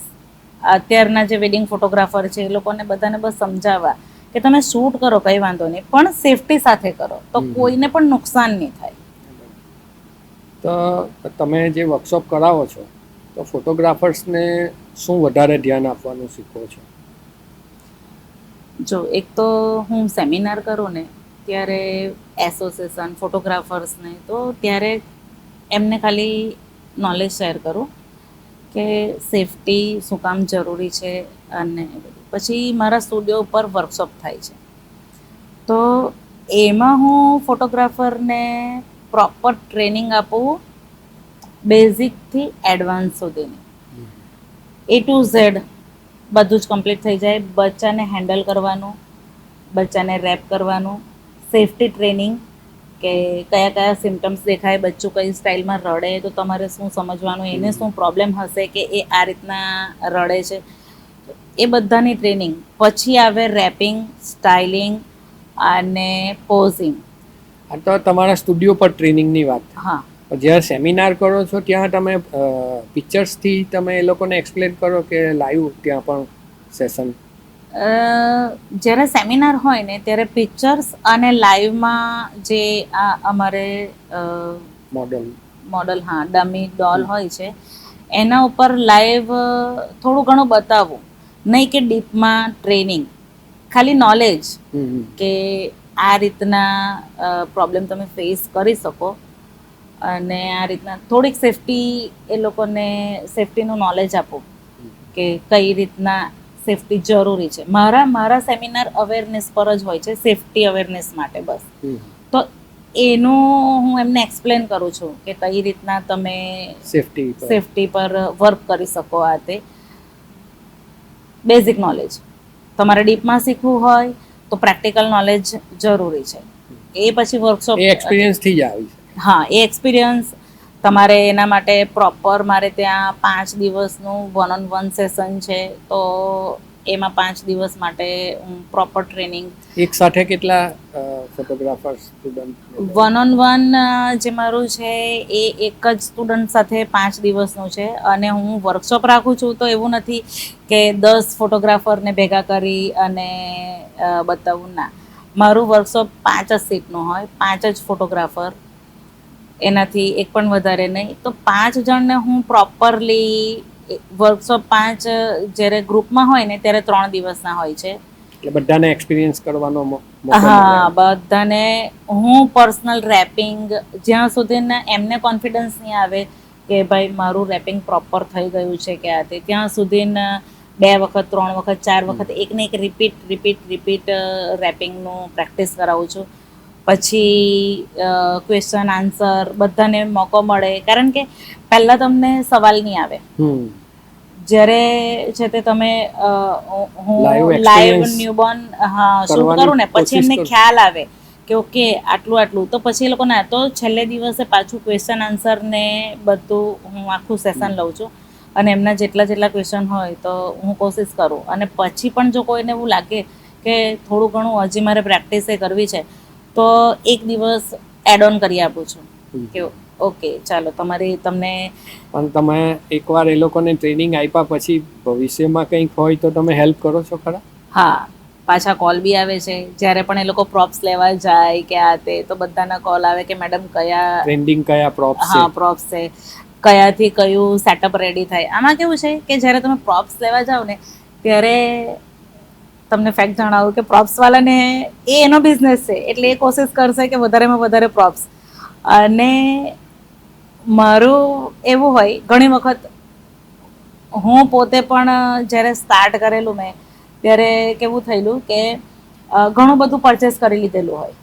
અત્યારના જે વેડિંગ ફોટોગ્રાફર છે એ લોકોને બધાને બસ સમજાવવા કે તમે શૂટ કરો, કંઈ વાંધો નહીં, પણ સેફટી સાથે કરો, તો કોઈને પણ નુકસાન નહીં થાય. તો તમે જે વર્કશોપ કરાવો છો, તો ફોટોગ્રાફર્સને શું વધારે ધ્યાન આપવાનું શીખવો છો? જો એક તો હું સેમિનાર કરું ને ત્યારે એસોસિએશન ફોટોગ્રાફર્સને, તો ત્યારે એમને ખાલી નોલેજ શેર કરું કે સેફટી શું કામ જરૂરી છે. અને પછી મારા સ્ટુડિયો ઉપર વર્કશોપ થાય છે, તો એમાં હું ફોટોગ્રાફરને પ્રોપર ટ્રેનિંગ આપું, બેઝિકથી એડવાન્સ સુધીની. A to Z બધું જ કમ્પ્લીટ થઈ જાય. બચ્ચાને હેન્ડલ કરવાનું, બચ્ચાને રેપ કરવાનું, સેફટી ટ્રેનિંગ કે કયા કયા સિમ્ટમ્સ દેખાય, બચ્ચું કઈ સ્ટાઇલમાં રડે તો તમારે શું સમજવાનું, એને શું પ્રોબ્લેમ હશે કે એ આ રીતના રડે છે, એ બધાની ટ્રેનિંગ. પછી આવે રેપિંગ, સ્ટાઇલિંગ અને પોઝિંગ. આ તો તમારા સ્ટુડિયો પર ટ્રેનિંગની વાત. હા, જ્યારે સેમિનાર કરો છો ત્યાં તમે પિક્ચર્સથી તમે એ લોકોને એક્સપ્લેન કરો કે લાઈવ ત્યાં પણ સેશન? જ્યારે સેમિનાર હોય ને ત્યારે પિક્ચર્સ અને લાઈવમાં જે અમારે મોડલ, હા, ડમી ડોલ હોય છે, એના ઉપર લાઈવ થોડું ઘણું બતાવવું, નહીં કે ડીપમાં ટ્રેનિંગ, ખાલી નોલેજ કે આ રીતના પ્રોબ્લેમ તમે ફેસ કરી શકો. અને આ રીતના થોડીક સેફટી, એ લોકોને સેફટીનું નોલેજ આપો કે કઈ રીતના સેફટી જરૂરી છે. મારા સેમિનાર અવેરનેસ પર જ હોય છે, સેફટી અવેરનેસ માટે બસ. તો એનું હું એમને એક્સપ્લેન કરું છું કે કઈ રીતના તમે સેફટી પર વર્ક કરી શકો. આ તે બેઝિક નોલેજ તમારે ડીપમાં શીખવું હોય તો પ્રેક્ટિકલ નોલેજ જરૂરી છે. એ પછી વર્કશોપ એક્સપિરિયન્સથી જ આવી છે. હા, એ એક્સપિરિયન્સ તમારે એના માટે પ્રોપર મારે ત્યાં 5 દિવસનું 1-on-1 સેશન છે. તો એમાં 5 દિવસ માટે હું પ્રોપર ટ્રેનિંગ. એક સાથે કેટલા ફોટોગ્રાફર સ્ટુડન્ટ? 1-on-1 જે મારું છે એ એક જ સ્ટુડન્ટ સાથે 5 દિવસનું છે. અને હું વર્કશોપ રાખું છું તો એવું નથી કે 10 ફોટોગ્રાફરને ભેગા કરી અને બતાવું. ના, મારું વર્કશોપ 5 જ સીટનું હોય, 5 જ ફોટોગ્રાફર, એનાથી એક પણ વધારે નહીં. તો 5 જણને હું પ્રોપરલી વર્કશોપ 5 જ્યારે ગ્રુપમાં હોય ને ત્યારે 3 દિવસના હોય છે. એટલે બધાને એક્સપિરિયન્સ કરવાનો હા, બધાને હું પર્સનલ રેપિંગ જ્યાં સુધી એમને કોન્ફિડન્સ નહીં આવે કે ભાઈ મારું રેપિંગ પ્રોપર થઈ ગયું છે કે આ તે, ત્યાં સુધી 2 વખત 3 વખત 4 વખત એકને એક રિપીટ રેપિંગનું પ્રેક્ટિસ કરાવું છું. પછી ક્વેશ્ચન આન્સર બધાને મોકો મળે, કારણ કે પહેલાં તમને સવાલ નહીં આવે. જ્યારે છે તે તમે હું લાઈવ ન્યૂબોર્ન શૂટ કરું ને પછી એમને ખ્યાલ આવે કે ઓકે આટલું, તો પછી એ લોકોને તો છેલ્લે દિવસે પાછું ક્વેશ્ચન આન્સર ને બધું હું આખું સેશન લઉં છું. અને એમના જેટલા ક્વેશ્ચન હોય તો હું કોશિશ કરું. અને પછી પણ જો કોઈને એવું લાગે કે થોડું ઘણું હજી મારે પ્રેક્ટિસ કરવી છે તો એક દિવસ એડ ઓન કરી આપું છું કે ઓકે ચાલો તમને પણ તમે એકવાર એ લોકોને ટ્રેનિંગ આપ્યા પછી ભવિષ્યમાં કંઈક હોય તો તમે હેલ્પ કરો છો ખરા? હા, પાછા કોલ બી આવે છે જ્યારે પણ એ લોકો પ્રોપ્સ લેવા જાય કે આ તે, તો બધાના કોલ આવે કે મેડમ કયા પ્રોપ્સ છે, કયાથી કયું સેટઅપ રેડી થાય. આમાં કેવું છે કે જ્યારે તમે પ્રોપ્સ લેવા જાઓ ને ત્યારે તમને ફેક્ટ જણાવું કે પ્રોપ્સ વાળાને એનો બિઝનેસ છે એટલે એ કોશિશ કરશે કે વધારેમાં વધારે પ્રોપ્સ. અને મારું એવું હોય ઘણી વખત હું પોતે પણ જ્યારે સ્ટાર્ટ કરેલું મેં ત્યારે કેવું થયેલું કે ઘણું બધું પરચેસ કરી લીધેલું હોય,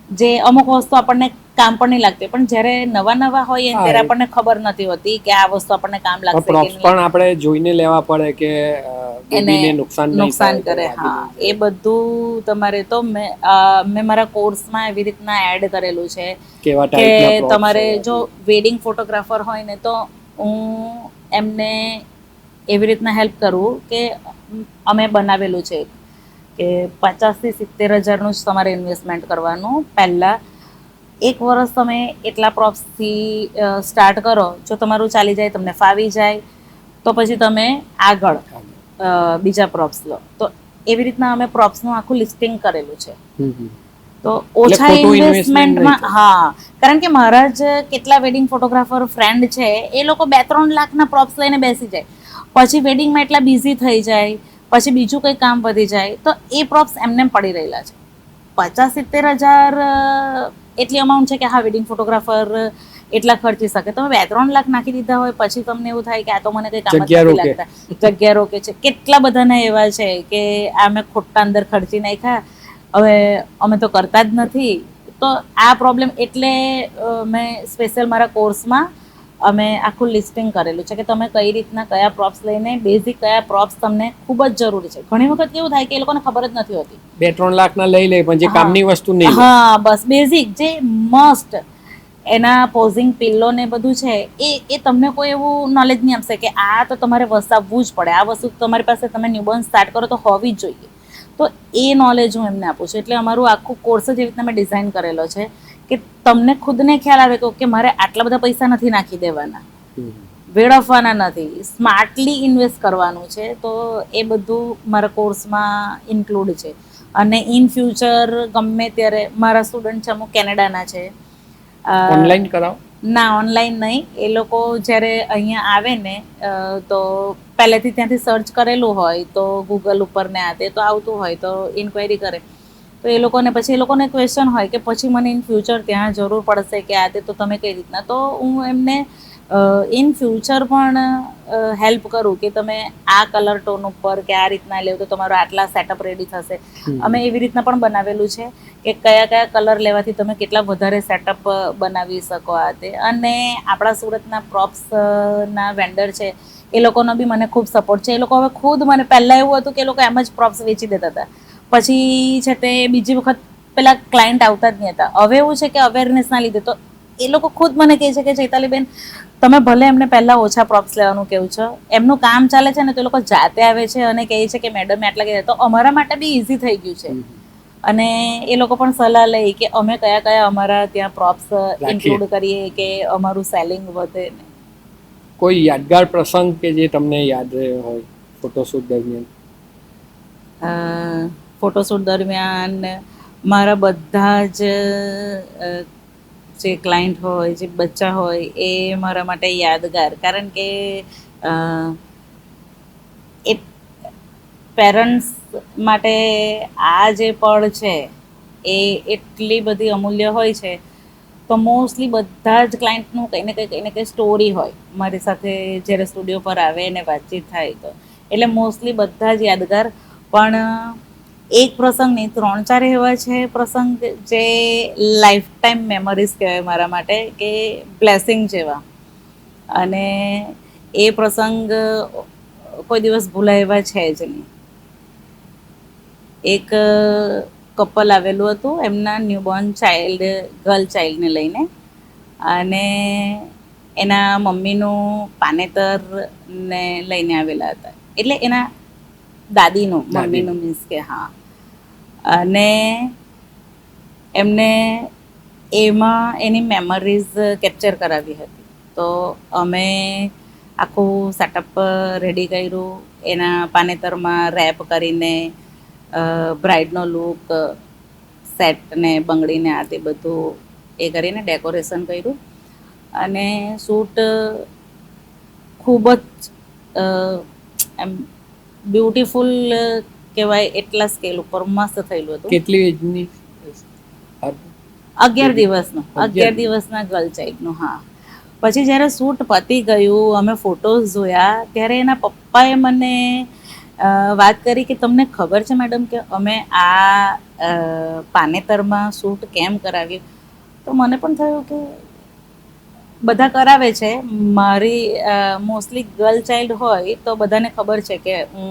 જે અમુક વસ્તુ આપણને કામ પણ નહીં લાગતી. પણ જ્યારે નવા હોય ત્યારે આપણને ખબર નથી હોતી કે આ વસ્તુ આપણને કામ લાગશે કે નહીં. પણ આપણે જોઈને લેવા પડે કે એને નુકસાન કરે. હા, એ બધું તમારે તો મેં મારા કોર્સમાં એવી રીતના એડ કરેલું છે કે તમારે જો વેડિંગ ફોટોગ્રાફર હોય ને તો હું એમને એવી રીતના હેલ્પ કરું કે અમે બનાવેલું છે કે 50,000 થી 70,000 જ તમારે ઇન્વેસ્ટમેન્ટ કરવાનું. પહેલાં 1 વર્ષ તમે એટલા પ્રોપ્સથી સ્ટાર્ટ કરો, જો તમારું ચાલી જાય, તમને ફાવી જાય તો પછી તમે આગળ બીજા પ્રોપ્સ લો. તો એવી રીતના અમે પ્રોપ્સનું આખું લિસ્ટિંગ કરેલું છે. તો ઓછા ઇન્વેસ્ટમેન્ટમાં, હા, કારણ કે મારા જ કેટલા વેડિંગ ફોટોગ્રાફર ફ્રેન્ડ છે એ લોકો 2-3 લાખના પ્રોપ્સ લઈને બેસી જાય, પછી વેડિંગમાં એટલા બિઝી થઈ જાય, પછી બીજું કંઈ કામ વધી જાય તો એ પ્રોપ્સ એમને પડી રહેલા છે. 50,000-70,000 એટલી અમાઉન્ટ છે કે હા વેડિંગ ફોટોગ્રાફર એટલા ખર્ચી શકે. તમે 2-3 લાખ નાખી દીધા હોય પછી તમને એવું થાય કે આ તો મને કંઈ કામ જ નથી લાગતા, જગ્યા રોકે છે. કેટલા બધાના એવા છે કે આ મેં ખોટા અંદર ખર્ચી નાખ્યા, હવે અમે તો કરતા જ નથી. તો આ પ્રોબ્લેમ એટલે મેં સ્પેશિયલ મારા કોર્સમાં અમે આખું લિસ્ટિંગ કરેલું છે કે તમે કઈ રીતના કયા પ્રોપ્સ લઈને, બેઝિક કયા પ્રોપ્સ તમને ખૂબ જ જરૂરી છે. ઘણી વખત કેવું થાય કે એ લોકોને ખબર જ નથી હોતી. 2-3 લાખના લઈ લે પણ જે કામની વસ્તુ નહીં. હા, બસ બેઝિક જે મસ્ટ એના પોઝિંગ પિલ્લો ને બધું છે એ તમને કોઈ એવું નોલેજ નહીં આપશે કે આ તો તમારે વસાવવું જ પડે, આ વસ્તુ તમારી પાસે તમે ન્યૂબોર્ન સ્ટાર્ટ કરો તો હોવી જ જોઈએ. તો એ નોલેજ હું એમને આપું છું. એટલે અમારું આખું કોર્સ જ એવી રીતના મેં ડિઝાઇન કરેલો છે કે તમને ખુદને ખ્યાલ આવે કે ઓકે મારે આટલા બધા પૈસા નથી નાખી દેવાના, વેડફવાના નથી, સ્માર્ટલી ઇન્વેસ્ટ કરવાનું છે. તો એ બધું મારા કોર્સમાં ઇન્ક્લુડ છે. અને ઇન ફ્યુચર ગમે ત્યારે મારા સ્ટુડન્ટ છે અમુક કેનેડાના છે. ઓનલાઈન કરાવો? ના, ઓનલાઈન નહીં. એ લોકો જ્યારે અહીંયા આવે ને તો પહેલેથી ત્યાંથી સર્ચ કરેલું હોય તો ગૂગલ ઉપર ને આ તે તો આવતું હોય તો ઇન્ક્વાયરી કરે તો એ લોકોને પછી એ લોકોને ક્વેશ્ચન હોય કે પછી મને ઇન ફ્યુચર ત્યાં જરૂર પડશે કે આ તે, તો તમે કઈ રીતના, તો હું એમને ઇન ફ્યુચર પણ હેલ્પ કરું કે તમે આ કલર ટોન ઉપર કે આ રીતના લેવું તો તમારો આટલા સેટઅપ રેડી થશે. અમે એવી રીતના પણ બનાવેલું છે કે કયા કયા કલર લેવાથી તમે કેટલા વધારે સેટઅપ બનાવી શકો આ તે. અને આપણા સુરતના પ્રોપ્સ ના વેન્ડર છે એ લોકોનો બી મને ખૂબ સપોર્ટ છે. એ લોકો હવે ખુદ મને, પહેલાં એવું હતું કે એ લોકો એમ જ પ્રોપ્સ વેચી દેતા હતા, પછી છે તે બીજી વખત પેલા ક્લાયન્ટ આવતા જ નહીં હતા. હવે એવું છે કે અવેરનેસના લીધે તો એ લોકો ખુદ મને કહે છે કે ચૈતાલીબેન તમે ભલે એમને પહેલાં ઓછા પ્રોપ્સ લેવાનું કહો છો, એમનું કામ ચાલે છે ને તો એ લોકો જાતે આવે છે અને કહે છે કે મેડમ આટલા કહે, તો અમારા માટે બી ઇઝી થઈ ગયું છે. અને એ લોકો પણ સલાહ લે કે અમે કયા કયા અમારા ત્યાં પ્રોપ્સ ઇન્ક્લુડ કરીએ કે અમારું સેલિંગ વધે. કોઈ યાદગાર પ્રસંગ કે જે તમને યાદ રહ્યો હોય ફોટોશૂટ દરમિયાન? ફોટોશૂટ દરમિયાન મારા બધા જ જે ક્લાયન્ટ હોય, જે બચ્ચા હોય એ મારા માટે યાદગાર, કારણ કે એ પેરેન્ટ્સ માટે આ જે પળ છે એ એટલી બધી અમૂલ્ય હોય છે. તો મોસ્ટલી બધા જ ક્લાયન્ટનું કંઈ ને કંઈ સ્ટોરી હોય મારી સાથે જ્યારે સ્ટુડિયો પર આવે ને વાતચીત થાય તો, એટલે મોસ્ટલી બધા જ યાદગાર. પણ એક પ્રસંગ નહીં, 3-4 એવા છે પ્રસંગ જે લાઈફ ટાઈમ મેમરીઝ કહેવાય મારા માટે, કે બ્લેસિંગ જેવા. અને એ પ્રસંગ કોઈ દિવસ ભૂલાય એવા છે જ નહીં. એક કપલ આવેલું હતું એમના ન્યૂબોર્ન ચાઇલ્ડ, ગર્લ ચાઇલ્ડને લઈને, અને એના મમ્મીનું પાનેતરને લઈને આવેલા હતા, એટલે એના દાદીનું, મમ્મીનું મીન્સ કે હા. અને એમને એમાં એની મેમરીઝ કેપ્ચર કરાવી હતી. તો અમે આખું સેટઅપ રેડી કર્યું, એના પાનેતરમાં રેપ કરીને બ્રાઇડનો લુક, સેટ ને બંગડીને આ તે બધું એ કરીને ડેકોરેશન કર્યું. અને શૂટ ખૂબ જ એમ બ્યુટીફુલ કહેવાય એટલા સ્કેલ ઉપર મસ્ત થયેલું હતું. કેટલી એજની? 11 દિવસનું, 11 દિવસના ગર્લ ચાઇલ્ડનું. હા. પછી જ્યારે શૂટ પતી ગયું, અમે ફોટોઝ જોયા, ત્યારે એના પપ્પાએ મને વાત કરી કે તમને ખબર છે મેડમ કે અમે આ પાનેતરમાં શૂટ કેમ કરાવ્યું? તો મને પણ થયું કે બધા કરાવે છે, મારી મોસ્ટલી ગર્લ ચાઇલ્ડ હોય તો બધાને ખબર છે કે હું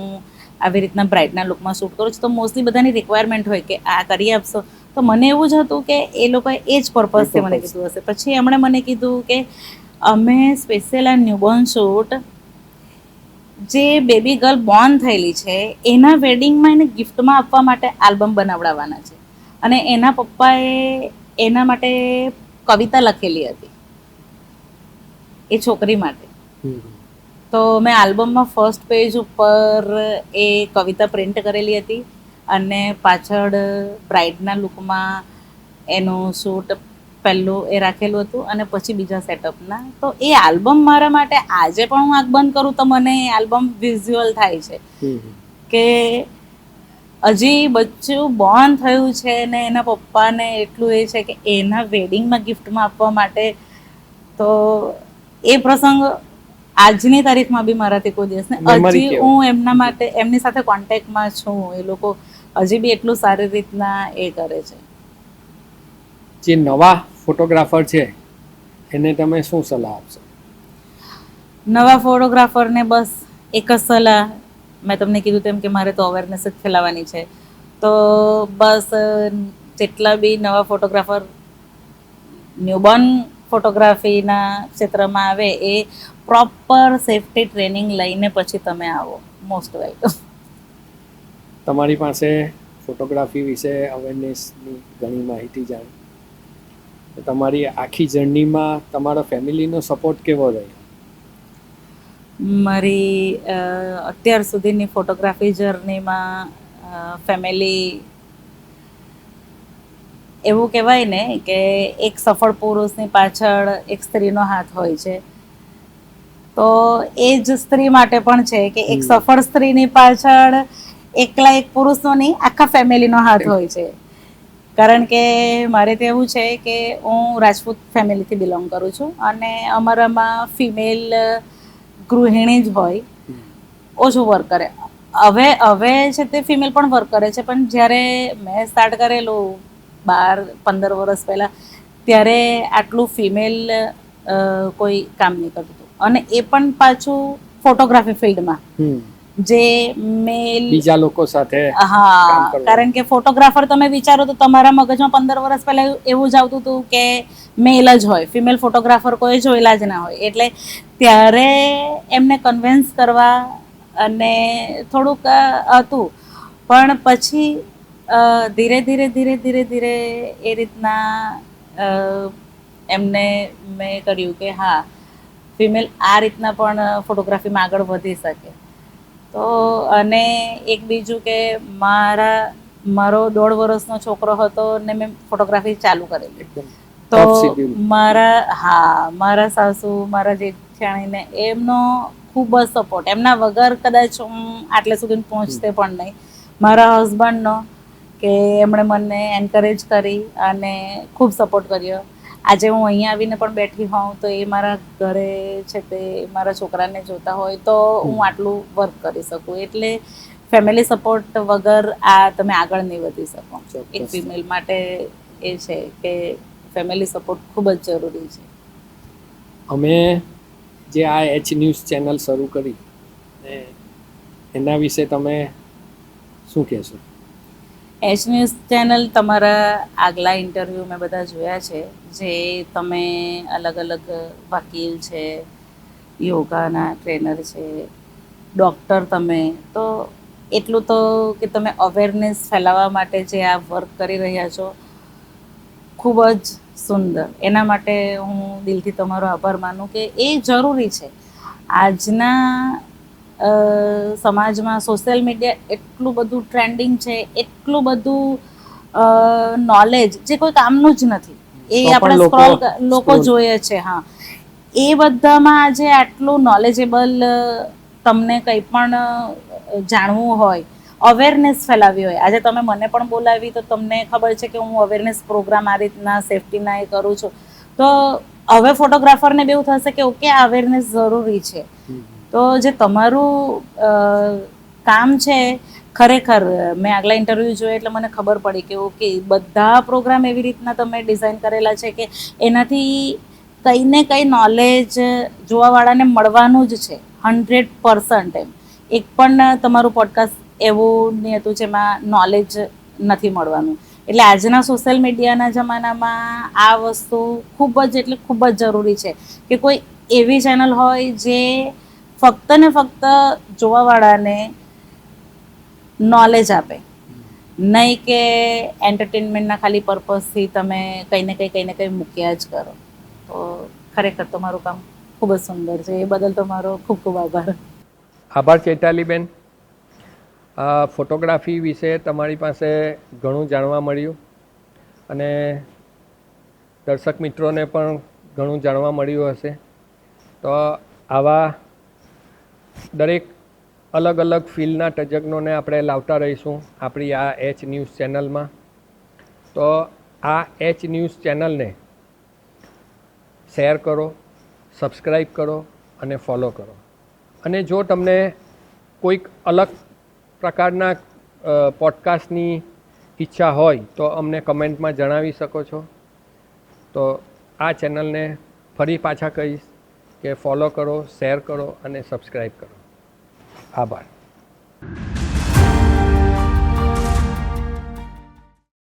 આવી રીતના બ્રાઇડના લુકમાં શૂટ કરું છું, તો મોસ્ટલી બધાની રિક્વાયરમેન્ટ હોય કે આ કરી આપશો. તો મને એવું જ હતું કે એ લોકોએ એ જ પર્પઝથી મને કીધું હશે. પછી એમણે મને કીધું કે અમે સ્પેશિયલ આ ન્યૂબોર્ન શૂટ, જે બેબી ગર્લ બોર્ન થયેલી છે એના વેડિંગમાં એને ગિફ્ટમાં આપવા માટે આલ્બમ બનાવડાવવાના છે. અને એના પપ્પાએ એના માટે કવિતા લખેલી હતી એ છોકરી માટે. તો મેં આલ્બમમાં ફર્સ્ટ પેજ ઉપર એ કવિતા પ્રિન્ટ કરેલી હતી, અને પાછળ બ્રાઇડના લુકમાં એનું શૂટ પહેલું એ રાખેલું હતું, અને પછી બીજા સેટઅપના. તો એ આલ્બમ મારા માટે આજે પણ હું આંખ બંધ કરું તો મને એ આલ્બમ વિઝ્યુઅલ થાય છે કે હજી બચ્ચું બોર્ન થયું છે ને એના પપ્પાને એટલું એ છે કે એના વેડિંગમાં ગિફ્ટમાં આપવા માટે. તો એ પ્રસંગ આજની તારીખમાં બી મારાથી કોઈ દિવસ ને, હજી હું એમના માટે, એમની સાથે કોન્ટેક્ટમાં છું. એ લોકો હજી બી એટલું સારી રીતના એ કરે છે. જે નવા ફોટોગ્રાફર છે એને તમે શું સલાહ આપશો? નવા ફોટોગ્રાફરને બસ એક જ સલાહ, મેં તમને કીધું તેમ કે મારે તો અવેરનેસ જ ફેલાવવાની છે. તો બસ જેટલા બી નવા ફોટોગ્રાફર ન્યૂબોર્ન ફોટોગ્રાફીના ક્ષેત્રમાં આવે એ પ્રોપર સેફ્ટી ટ્રેનિંગ લઈને પછી તમે આવો. Most welcome. તમારી પાસે ફોટોગ્રાફી વિશે અવેરનેસની ઘણી માહિતી જાણી. તમારી આખી જર્નીમાં તમારા ફેમિલીનો સપોર્ટ કેવો રહ્યો? મારી અત્યાર સુધીની ફોટોગ્રાફી જર્નીમાં ફેમિલી, એવું કહેવાય ને કે એક સફળ પુરુષની પાછળ એક સ્ત્રીનો હાથ હોય છે. તો એ જ સ્ત્રી માટે પણ છે કે એક સફળ સ્ત્રીની પાછળ એકલા એક પુરુષનો નહીં, આખા ફેમિલીનો હાથ હોય છે. કારણ કે મારે તો એવું છે કે હું રાજપૂત ફેમિલીથી બિલોંગ કરું છું અને અમારામાં ફિમેલ ગૃહિણી જ હોય, ઓછું વર્ક કરે. હવે છે તે ફિમેલ પણ વર્ક કરે છે, પણ જ્યારે મેં સ્ટાર્ટ કરેલું 12-15 વર્ષ પહેલાં, ત્યારે આટલું ફિમેલ કોઈ કામ નહીં કરતું હતું. અને એ પણ પાછું ફોટોગ્રાફી ફિલ્ડમાં, જે મેલ બીજા લોકો સાથે કામ હા, કરવાનું. કારણ કે ફોટોગ્રાફર તમે વિચારો તો તમારા મગજમાં 15 વર્ષ પહેલા એવું જ આવતું હતું કે મેલ જ હોય, ફિમેલ ફોટોગ્રાફર કોઈ જોયેલા જ ના હોય. એટલે ત્યારે એમને કન્વિન્સ કરવા અને થોડુંક હતું, પણ પછી ધીરે ધીરે એ રીતના એમને મેં કર્યું કે હા, ફિમેલ આ રીતના પણ ફોટોગ્રાફીમાં આગળ વધી શકે. તો અને એક બીજું કે મારો 1.5 વર્ષનો છોકરો હતો ને મેં ફોટોગ્રાફી ચાલુ કરેલી. તો મારા સાસુ, મારા જેઠાણીને એમનો ખૂબ જ સપોર્ટ, એમના વગર કદાચ હું આટલે સુધી પહોંચતે પણ નહીં. મારા હસબન્ડનો કે એમણે મને એન્કરેજ કરી અને ખૂબ સપોર્ટ કર્યો. આજે હું અહીંયા આવીને પણ બેઠી હોઉં તો એ મારા ઘરે છે તે મારા છોકરાને જોતા હોય તો હું આટલું વર્ક કરી શકું. એટલે ફેમિલી સપોર્ટ વગર તમે આગળ નહીં વધી શકો. એક ફિમેલ માટે એ છે કે ફેમિલી સપોર્ટ ખૂબ જ જરૂરી છે. અમે જે આ એચ ન્યૂઝ ચેનલ શરૂ કરી એના વિશે તમે શું કહેશો? એચ ન્યૂઝ ચેનલ, તમારા આગલા ઇન્ટરવ્યૂ મેં બધા જોયા છે, જે તમે અલગ અલગ વકીલ છે, યોગાના ટ્રેનર છે, ડૉક્ટર, તમે તો એટલું તો કે તમે અવેરનેસ ફેલાવવા માટે જે આ વર્ક કરી રહ્યા છો, ખૂબ જ સુંદર. એના માટે હું દિલથી તમારો આભાર માનું કે એ જરૂરી છે. આજના સમાજમાં સોશિયલ મીડિયા એટલું બધું ટ્રેન્ડિંગ છે, એટલું બધું નોલેજ જે કોઈ કામનું જ નથી, એ આપણે લોકો જોઈએ છે. હા, એ બધામાં આજે આટલું નોલેજેબલ, તમને કંઈ પણ જાણવું હોય, અવેરનેસ ફેલાવી હોય. આજે તમે મને પણ બોલાવી તો તમને ખબર છે કે હું અવેરનેસ પ્રોગ્રામ આ રીતના સેફટીના એ કરું છું. તો હવે ફોટોગ્રાફરને બી એવું થશે કે ઓકે, આ અવેરનેસ જરૂરી છે. તો જે તમારું કામ છે, ખરેખર મેં આગલા ઇન્ટરવ્યૂ જોયા એટલે મને ખબર પડી કે ઓકે, બધા પ્રોગ્રામ એવી રીતના તમે ડિઝાઇન કરેલા છે કે એનાથી કંઈ ને કંઈ નોલેજ જોવાવાળાને મળવાનું જ છે, 100%. એમ એક પણ તમારું પોડકાસ્ટ એવું નહીં હતું જેમાં નોલેજ નથી મળવાનું. એટલે આજના સોશિયલ મીડિયાના જમાનામાં આ વસ્તુ ખૂબ જ જરૂરી છે કે કોઈ એવી ચેનલ હોય જે ફક્ત ને ફક્ત જોવાવાળાને નોલેજ આપે, નહીં કે એન્ટરટેનમેન્ટના ખાલી પર્પઝથી તમે કંઈ ને કંઈ મૂક્યા જ કરો. તો ખરેખર તમારું કામ ખૂબ જ સુંદર છે. એ બદલ તમારો ખૂબ ખૂબ આભાર. આભાર ચૈતાલીબેન. ફોટોગ્રાફી વિશે તમારી પાસે ઘણું જાણવા મળ્યું અને દર્શક મિત્રોને પણ ઘણું જાણવા મળ્યું હશે. તો આવા દરેક અલગ અલગ ફિલ્ડના તજજ્ઞોને આપણે લાવતા રહીશું આપણી આ એચ ન્યૂઝ ચેનલમાં. તો આ એચ ન્યૂઝ ચેનલને શેર કરો, સબસ્ક્રાઈબ કરો અને ફોલો કરો. અને જો તમને કોઈક અલગ પ્રકારના પોડકાસ્ટની ઈચ્છા હોય તો અમને કમેન્ટમાં જણાવી શકો છો. તો આ ચેનલને ફરી પાછા કહીશ કે ફોલો કરો, શેર કરો અને સબસ્ક્રાઈબ કરો. આભાર.